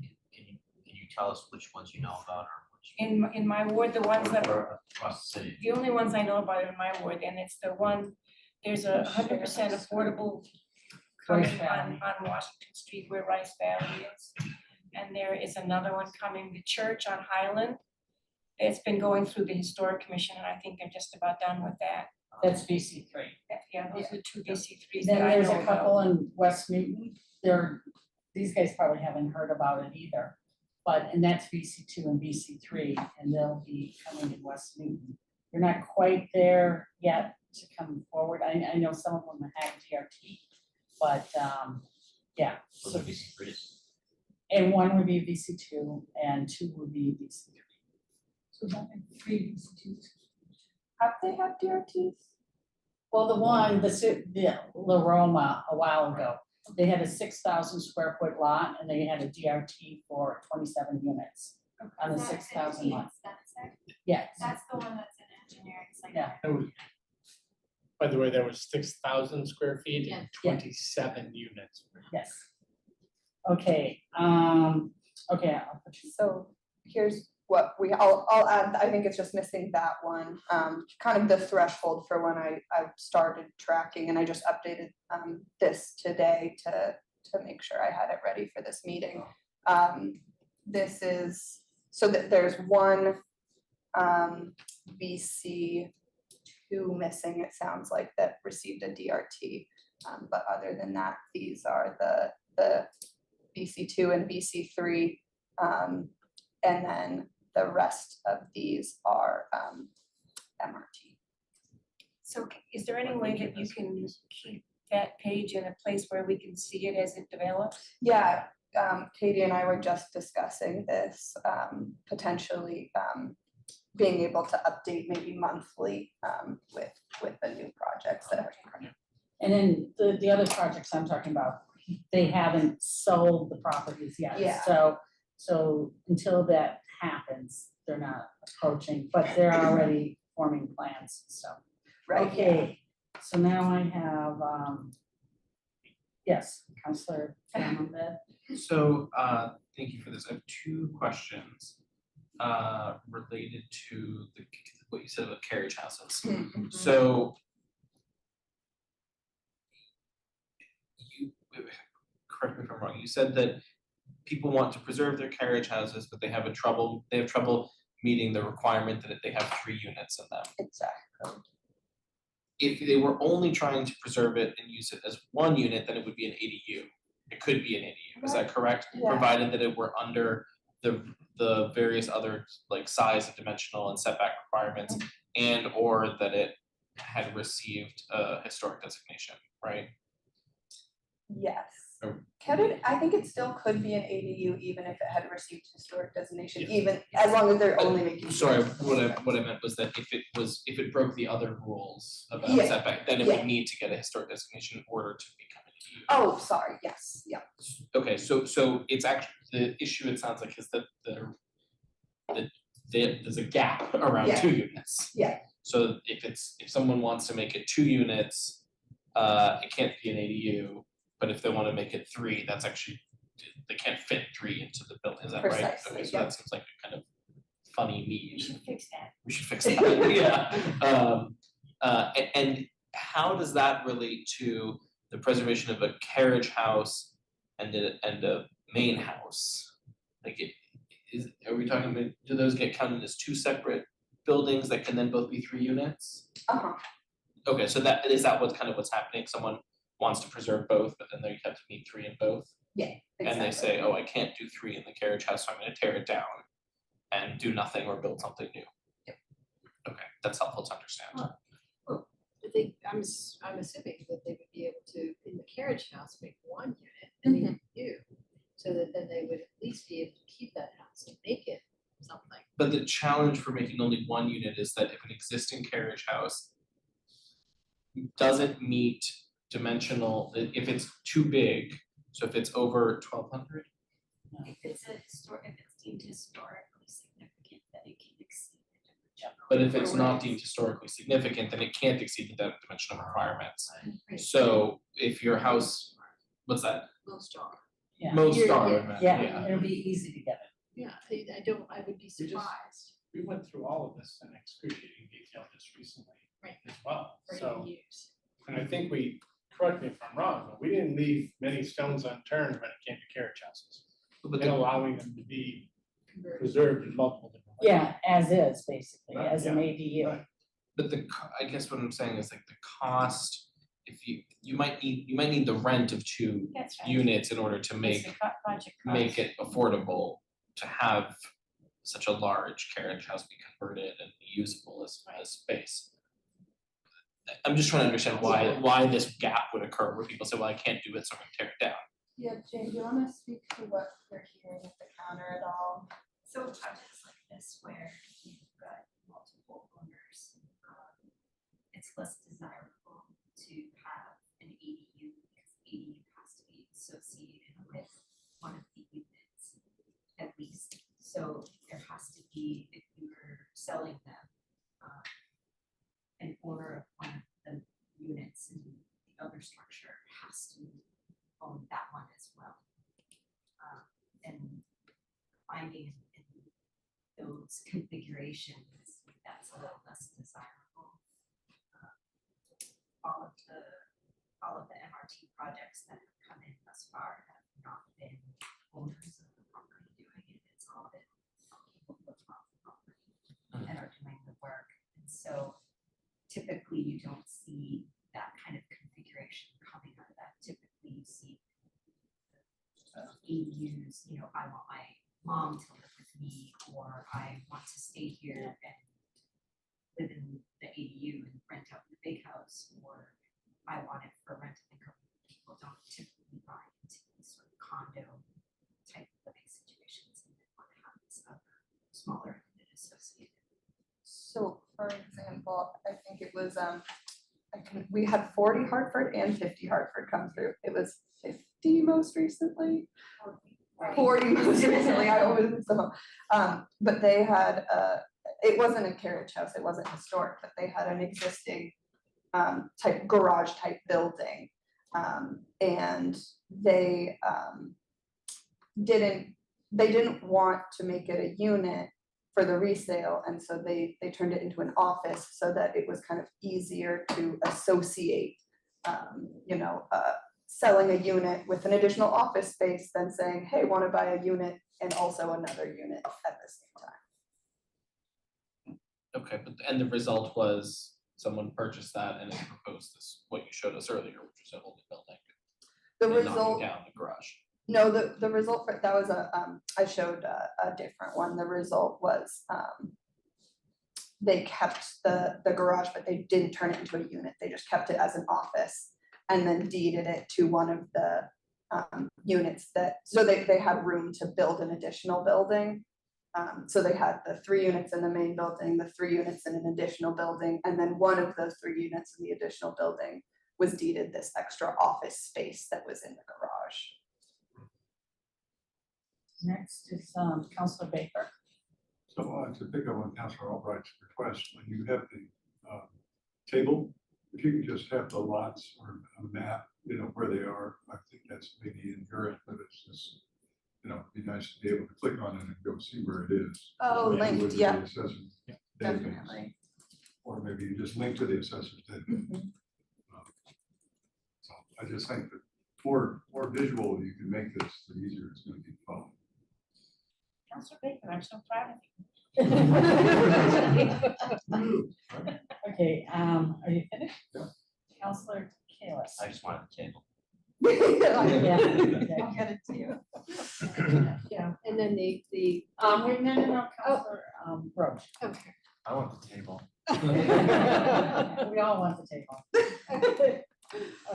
you tell us which ones you know about or which? In my ward, the ones that are, Or across the city? the only ones I know about in my ward, and it's the one, there's a 100% affordable coming on Washington Street where Rice Valley is. And there is another one coming, the church on Highland. It's been going through the historic commission, and I think they're just about done with that. That's BC3. Yeah, those are the 2 BC3s Then that I there's know a couple about. in West Newton. These guys probably haven't heard about it either. And that's BC2 and BC3, and they'll be coming in West Newton. They're not quite there yet to come forward. I know some of them have DRT, but yeah. Those are BC3s. And 1 would be BC2 and 2 would be BC3. So that would be 3 BC2s. Have they had DRTs? Well, the La Roma a while ago, they had a 6,000 square foot lot and they had a DRT for 27 units on a Is that 6,000 lot. 15 Spencer? Yes, That's the one that's in engineering site. Yeah. plan. By the way, that was 6,000 square feet Yeah. and 27 units. yes. Okay, okay, I'll put you. So here's what I'll add, I think it's just missing that one, kind of the threshold for when I started tracking, and I just updated this today to make sure I had it ready for this meeting. This is, so that there's 1 BC2 missing, it sounds like, that received a DRT. But other than that, these are the BC2 and BC3. And then the rest of these are MRT. So is there any way that you can keep that page in a place where we can see it as it develops? Yeah, Katie and I were just discussing this, potentially being able to update maybe monthly with the new projects that are coming. And then the other projects I'm talking about, they haven't sold the properties yet. Yeah. So until that happens, they're not approaching, but they're already forming plans, so. Right, yeah. Okay, so now I have, yes, Counselor Ahmed. So, thank you for this. I have 2 questions related to what you said about carriage houses. Mhm. So correct me if I'm wrong, you said that people want to preserve their carriage houses, but they have trouble meeting the requirement that they have 3 units in them. Exactly. If they were only trying to preserve it and use it as 1 unit, then it would be an ADU. It could be an ADU, is that correct? Yeah. Provided that it were under the various other like size and dimensional and setback requirements, and or that it had received a historic designation, right? Yes. Oh. Could it, I think it still could be an ADU even if it had received historic designation, Yes. even as long as they're only making. Sorry, what I meant was that if it broke the other rules about Yeah. setback, then it Yeah. would need to get a historic designation in order to become an ADU. Oh, sorry, yes, yeah. Okay, so it's actually, the issue it sounds like is that there's a gap around Yeah. 2 units. Yeah. So if someone wants to make it 2 units, it can't be an ADU, but if they wanna make it 3, that's actually, they can't fit 3 into the building, is that right? Precisely, Okay, so yeah. that seems like a kind of funny You need. should fix that. We should fix that, yeah. And how does that relate to the preservation of a carriage house and a main house? Like are we talking about, do those get counted as 2 separate buildings that can then both be 3 units? Uh-huh. Okay, so is that what's happening? Someone wants to preserve both, but then they have to meet 3 in both? Yeah, And they exactly. say, oh, I can't do 3 in the carriage house, so I'm gonna tear it down and do nothing or build something new. Yep. Okay, that's helpful to understand. I think, I'm assuming that they would be able to, in the carriage house, make 1 unit and ADU. So that then they would at least be able to keep that house and make it something. But the challenge for making only 1 unit is that if an existing carriage house doesn't meet dimensional, if it's too big, so if it's over 1,200, If it's deemed historically significant, that it can exceed the general. but if it's not deemed historically significant, then it can't exceed the dimensional requirements. Right. So if your house, what's that? Most are. Yeah. Most You're- are, yeah, yeah. It'll be easy to get it. Yeah, I would be surprised We went through all of this in excruciating detail just recently Right. as well, for so, ADUs. and I think we, correct me if I'm wrong, but we didn't leave many stones unturned when it came to carriage houses. But And the, allowing them to be Converted. preserved in multiple different ways. Yeah, as is, basically, Right, as an yeah, ADU. right. but I guess what I'm saying is like the cost, if you might need the rent of 2 That's right. units in order to It's the project cost. make it affordable to have such a large carriage house be converted and be usable as space. I'm just trying to understand why this gap would occur where people say, well, I can't do it, so I'm gonna tear it down. Yeah, Jane, do you wanna speak to what you're hearing at the counter at all? So projects like this where you've got multiple owners, it's less desirable to have an ADU because ADU has to be associated with one of the units at least. So there has to be, if you're selling them, an owner of one of the units in the other structure has to own that one as well. And finding in those configurations, that's a little less desirable. All of the MRT projects that have come in thus far have not been owners of the property doing it, it's all been people who have bought the property and are doing the work. And so typically you don't see that kind of configuration coming out of that. Typically you see ADUs, I want my mom to live with me, or I want to stay here and live in the ADU and rent out the big house, or I want it for rental income. People don't typically buy into these sort of condo type living situations and then want to have this other smaller unit associated. So for example, I think it was, we had 40 Hartford and 50 Hartford come through. It was 50 most recently. 40 most recently, I always so. But they had, it wasn't a carriage house, it wasn't historic, but they had an existing type garage type building. And they didn't want to make it a unit for the resale, and so they turned it into an office so that it was kind of easier to associate, selling a unit with an additional office space than saying, hey, want to buy a unit and also another unit at the same time. Okay, but and the result was someone purchased that and it proposed this, what you showed us earlier, which was a whole new building. The and knocking result, down the garage. no, the result for, that was I showed a different one. The result was, they kept the garage, but they didn't turn it into a unit. They just kept it as an office and then deeded it to one of the units that, so they had room to build an additional building. So they had the 3 units in the main building, the 3 units in an additional building, and then one of those 3 units in the additional building was deeded this extra office space that was in the garage. Next is Councilor Baker. So to pick up on Councilor Albright's request, when you have the table, if you can just have the lots or a map, you know, where they are, I think that's maybe inherent, but it's just, you know, it'd be nice to be able to click on it and go see where it is. Oh, Like you linked, would with yeah. the assessor's database. Definitely. Or maybe you just link to the assessor's database. Mhm. So I just think that more visual you can make this, the easier it's gonna be to follow. Councilor Baker, I'm so proud of you. Okay, are you finished? Yeah. Councilor Kalis. I just wanted the table. Yeah. I'll get it to you. Yeah, and then the, Wait, no, Councilor, Roach. okay. I want the table. We all want the table.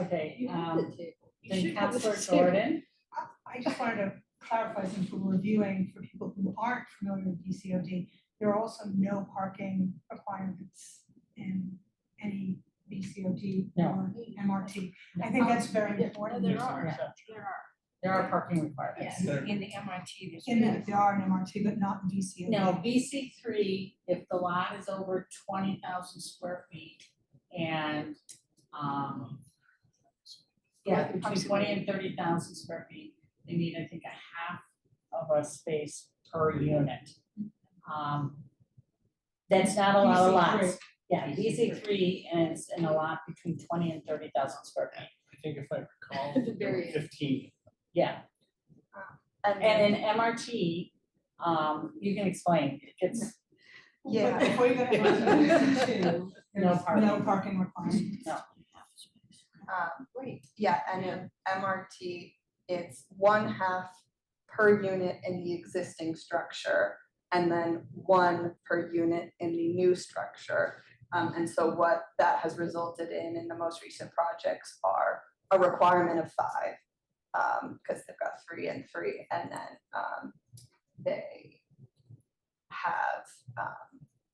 Okay, You have the table. You then should have the Councilor table. Gordon. I just wanted to clarify, since we're reviewing for people who aren't familiar with BCOD, there are also no parking requirements in any BCOD No. or MRT. I think that's very important. There are. There are parking requirements. Yeah, in the MRT, there's. In that there are an MRT, but not in BCOD. No, BC three, if the lot is over 20,000 square feet and, yeah, between 20 and 30,000 square feet, they need, I think, a half of a space per unit. That's not a lot of BC3. lots. Yeah, BC three and it's in a lot between 20 and 30,000 square feet. I think if I recall, At the very end. 15. Yeah, And and in MRT, you can explain, it's Yeah, before you go to MRT, No there's parking. no parking requirements. no. yeah, and in MRT, it's 1/2 per unit in the existing structure and then 1 per unit in the new structure. And so what that has resulted in the most recent projects are a requirement of 5, because they've got 3 and 3, and then they have,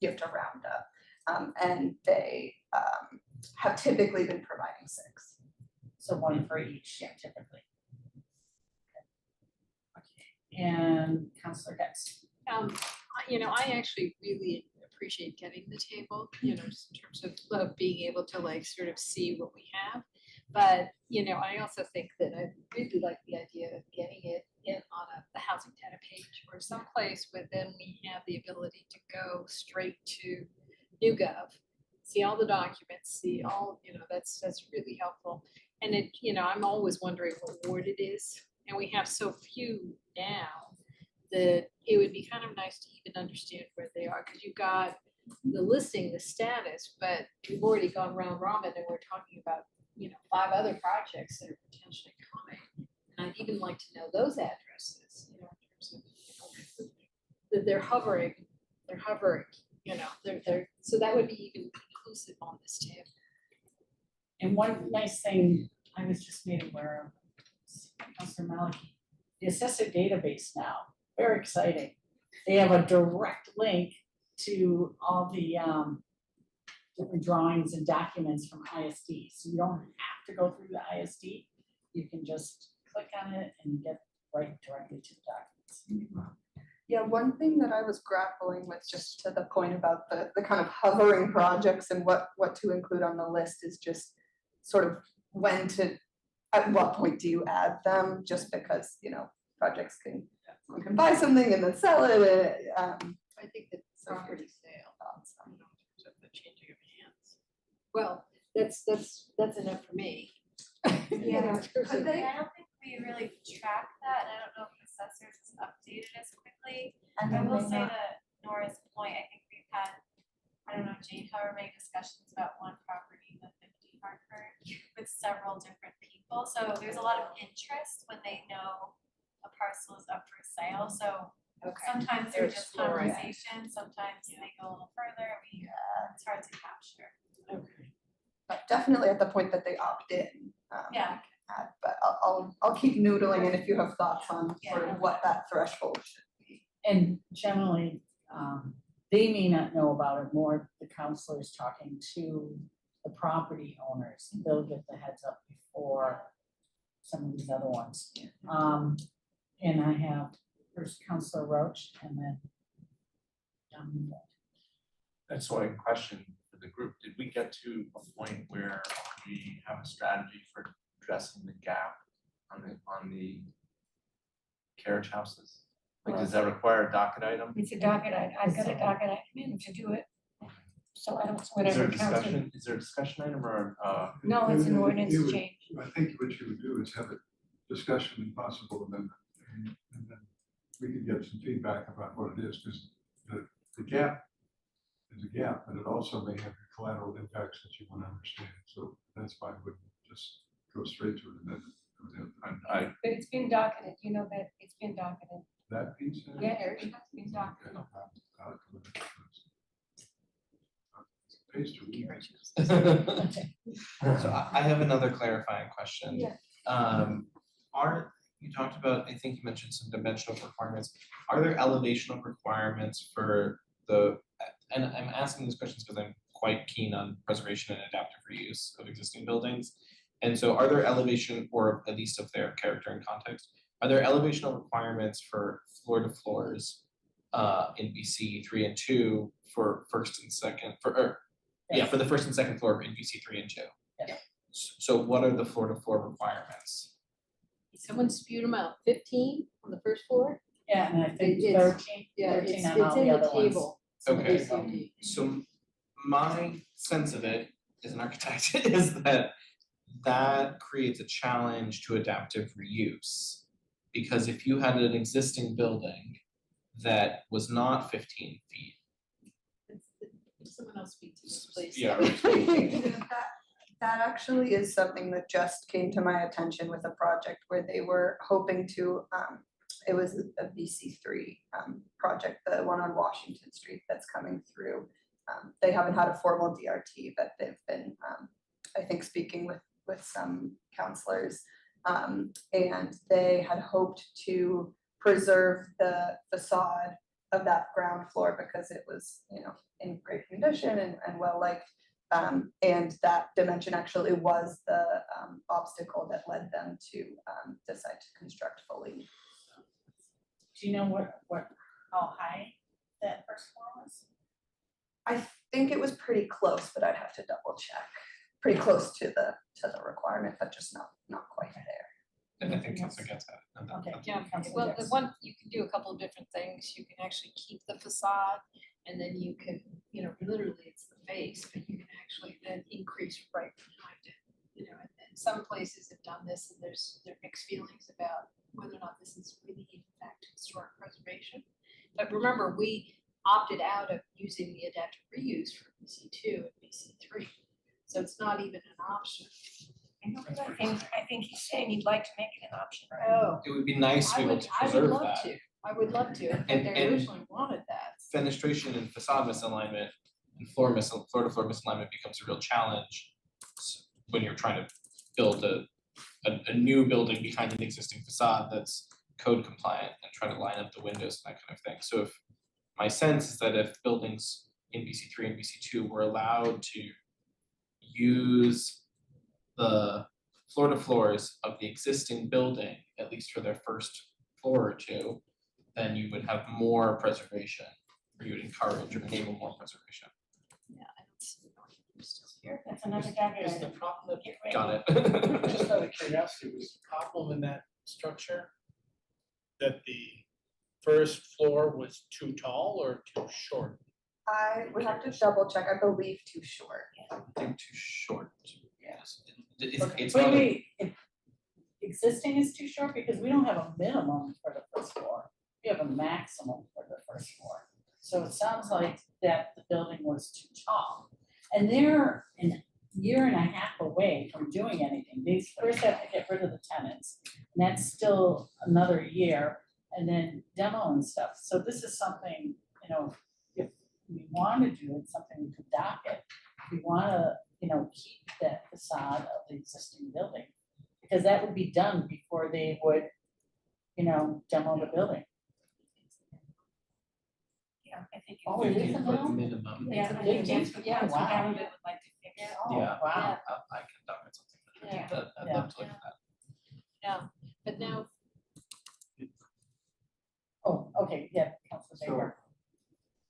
you have to round up, and they have typically been providing 6. So 1 for each, yeah, typically. Okay, and Councilor Getz. You know, I actually really appreciate getting the table, you know, just in terms of being able to like sort of see what we have. But, you know, I also think that I really like the idea of getting it in on the housing data page or someplace where then we have the ability to go straight to NewGov, see all the documents, see all, you know, that's really helpful. And it, you know, I'm always wondering what ward it is, and we have so few now that it would be kind of nice to even understand where they are, because you've got the listing, the status, but we've already gone round robin and we're talking about, you know, 5 other projects that are potentially coming. And I'd even like to know those addresses, you know, in terms of, you know, that they're hovering, you know, they're, so that would be even inclusive on this tab. And one nice thing I was just made aware of, Councilor Maliki, the assessor database now, very exciting. They have a direct link to all the different drawings and documents from ISD. So you don't have to go through the ISD. You can just click on it and get right directly to the documents. Yeah, one thing that I was grappling with, just to the point about the kind of hovering projects and what to include on the list, is just sort of at what point do you add them, just because, you know, projects someone can buy something and then sell it. I think that property sale, you know, in terms of the changing of hands. Well, that's enough for me. You know, in terms of- I don't think we really track that, and I don't know if assessors has updated as quickly. And I then will they say not- to Nora's point, I think we've had, I don't Jade Harvey discussions about one property, the 50 Hartford, with several different people. So there's a lot of interest when they know a parcel is up for sale. So sometimes they're They're just exploring. conversations, sometimes they go a little further. It's hard to capture. But definitely at the point that they opt in. Yeah. But I'll keep noodling, and if you have thoughts on sort of what that threshold should be. And generally, they may not know about it, more the counselors talking to the property owners, they'll get the heads up before some of these other ones. And I have first Counselor Roach and then John. That's why I question for the group, did we get to a point where we have a strategy for addressing the gap on the carriage houses? Like, does that require a docket item? It's a docket, I've got a docket item to do it. So I don't, Is there whatever a council. discussion, is there a discussion item or, No, it's an You ordinance would- change. I think what you would do is have a discussion and possible amendment, and then we could get some feedback about what it is, because the gap is a gap, but it also may have collateral impacts that you want to understand, so that's why I wouldn't just go straight to an amendment. I, But it's been docketed, you know that, it's been docketed. That piece. Yeah, it's been docketed. Pays to read. So I have another clarifying question. Yeah. You talked about, I think you mentioned some dimensional requirements. Are there elevational requirements for and I'm asking these questions because I'm quite keen on preservation and adaptive reuse of existing buildings. And so are there elevation, or at least of their character and context, are there elevational requirements for floor to floors in BC 3 and 2 for first and second, for the first and second floor in BC 3 and 2? Yes. So what are the floor to floor requirements? Someone spewed them out, 15 on the first floor? Yeah, and I think It's- 13, Yeah, 13 it's on all in the the other ones. table. Okay. ACOD. So my sense of it as an architect is that creates a challenge to adaptive reuse. Because if you had an existing building that was not 15 feet. Someone else speak to this, please. Yeah. That actually is something that just came to my attention with a project where they were hoping to, it was a BC3 project, the one on Washington Street that's coming through. They haven't had a formal DRT, but they've been, I think, speaking with some counselors. And they had hoped to preserve the facade of that ground floor because it was, in great condition and well liked. And that dimension actually was the obstacle that led them to decide to construct fully. Do you know how high that first floor was? I think it was pretty close, but I'd have to double check. Pretty close to the requirement, but just not quite there. And I think Councilor gets that. Okay. Yeah, Councilor well, the Jackson. one, you can do a couple of different things. You can actually keep the facade and then you can, literally it's the face, but you can actually then increase right behind it. And some places have done this and there are mixed feelings about whether or not this is really in fact historic preservation. But remember, we opted out of using the adaptive reuse for BC2 and BC3. So it's not even an option. I think he's saying he'd like to make it an option. Oh. It would be nice to be able to I would preserve love that. to. I would love to. In fact, And- I and- originally wanted that. Fenestration and facade misalignment and floor to floor misalignment becomes a real challenge when you're trying to build a new building behind an existing facade that's code compliant and trying to line up the windows and that kind of thing. So if my sense is that if buildings in BC3 and BC2 were allowed to use the floor to floors of the existing building, at least for their first floor or two, then you would have more preservation, or you would encourage or enable more preservation. Yeah, I don't see I'm still here. That's another docket Is the item. problem, Get ready. Got it. just out of curiosity, was the problem in that structure that the first floor was too tall or too short? I would have to double check, I believe too short. I think too short. Yes. Okay. It's not, Wait, existing is too short because we don't have a minimum for the first floor. We have a maximum for the first floor. So it sounds like that the building was too tall. And they're a year and a half away from doing anything. They first have to get rid of the tenants, and that's still another year, and then demo and stuff. So this is something, you know, if we want to do it, something we could dock it. If we want to, you know, keep that facade of the existing building, because that would be done before they would, you know, demo the building. Yeah, I think. Oh, it is a minimum? Minimum. Yeah, It's a I big think deal. that's what Yeah, Council wow. Hammond would like to fix. Oh, Yeah. wow. I can document something. Yeah. That, I'd Yeah. love to look at that. Yeah, but now, Oh, okay, yeah, Councilor So, Baker.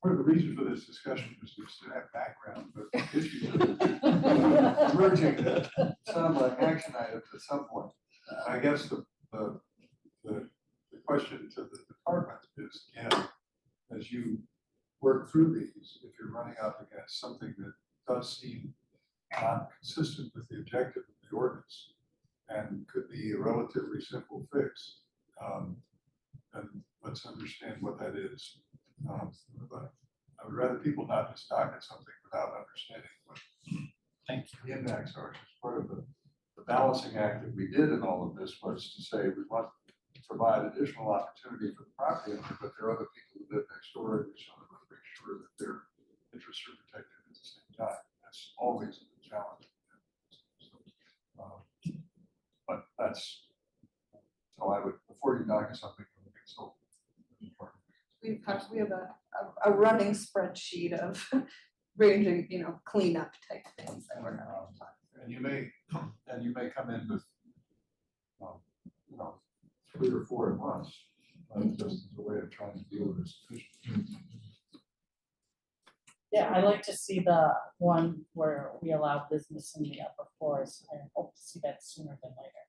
part of the reason for this discussion is just to have background, but issues are emerging that sound like action items at some point. I guess the question to the department is, again, as you work through these, if you're running up against something that does seem not consistent with the objective of the ordinance and could be a relatively simple fix, then let's understand what that is. But I would rather people not just docket something without understanding what the impacts are. As part of the balancing act that we did in all of this was to say we want to provide additional opportunity for the property owner, but there are other people who live next door, and so we want to make sure that their interests are protected at the same time. That's always a challenge. But that's how I would, before you docket something, I would consult. We have a running spreadsheet of ranging, you know, cleanup type things that we're having. And you may come in with, you know, 3 or 4 at once, just as a way of trying to deal with this issue. Yeah, I like to see the one where we allow business in the upper floors. I hope to see that sooner than later.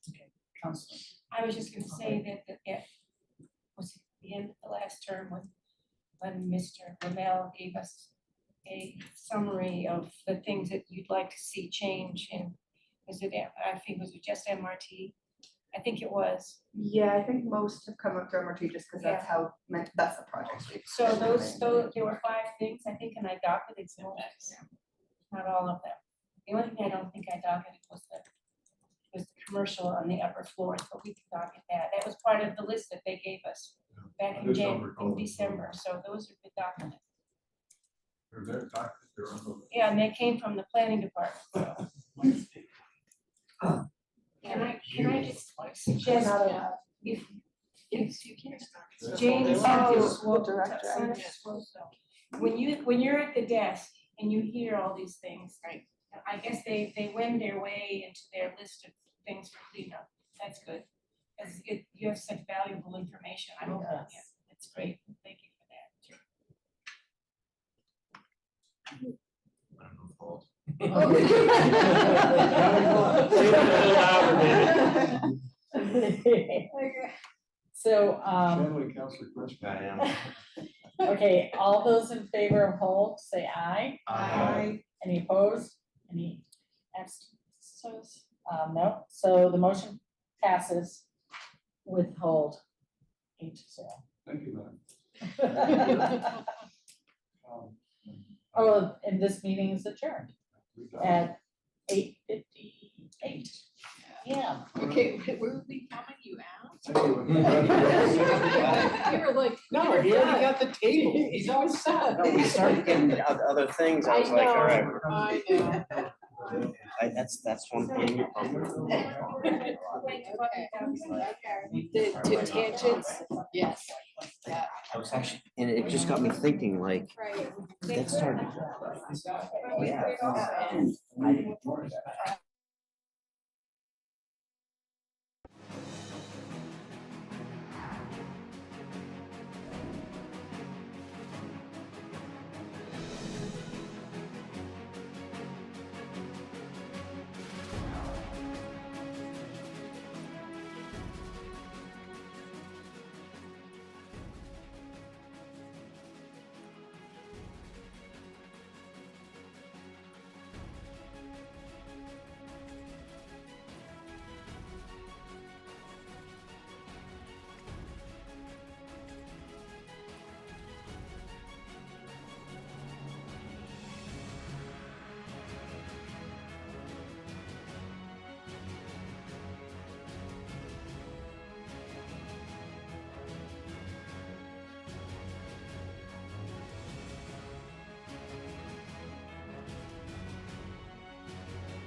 Okay, Councilor. I was just gonna say that it was the end of the last term when Mr. Lamel gave us a summary of the things that you'd like to see change in, was it, I think, was it just MRT? I think it was. Yeah, I think most have come up to MRT just because that's Yeah. how, that's the project. we've So been those, doing. there were 5 things, I think, and I docketed some of them, not all of them. The only thing I don't think I docketed was the commercial on the upper floors, but we can docket that. That was part of the list that they gave us back I in just don't recall. December, so those are good documents. They're there, they're on the. Yeah, and they came from the planning department, so. Can I just suggest, if yes, you can. Jane Oh, the director. when you're at the desk and you hear all these things, right? I guess they wend their way into their list of things for cleanup. That's good. Because you have such valuable information. I hope that, yeah, it's great. Thank you for that. So, Family counselor question. I am. okay, all those in favor of hold, say aye. Aye. Any opposed? Any abstentions? No, so the motion passes with hold 8-0. Thank you, man. Oh, and this meeting is adjourned We've done it. at 8:58. Yeah. Okay, were we counting you out? Thank you. You were like. No, you're he already done. got the table. He's all set. No, we started getting other things. I was like, all right, I know. that's one thing. The tangents, yes, yeah. I was actually, and it just got me thinking, like, Right. that started. Yeah.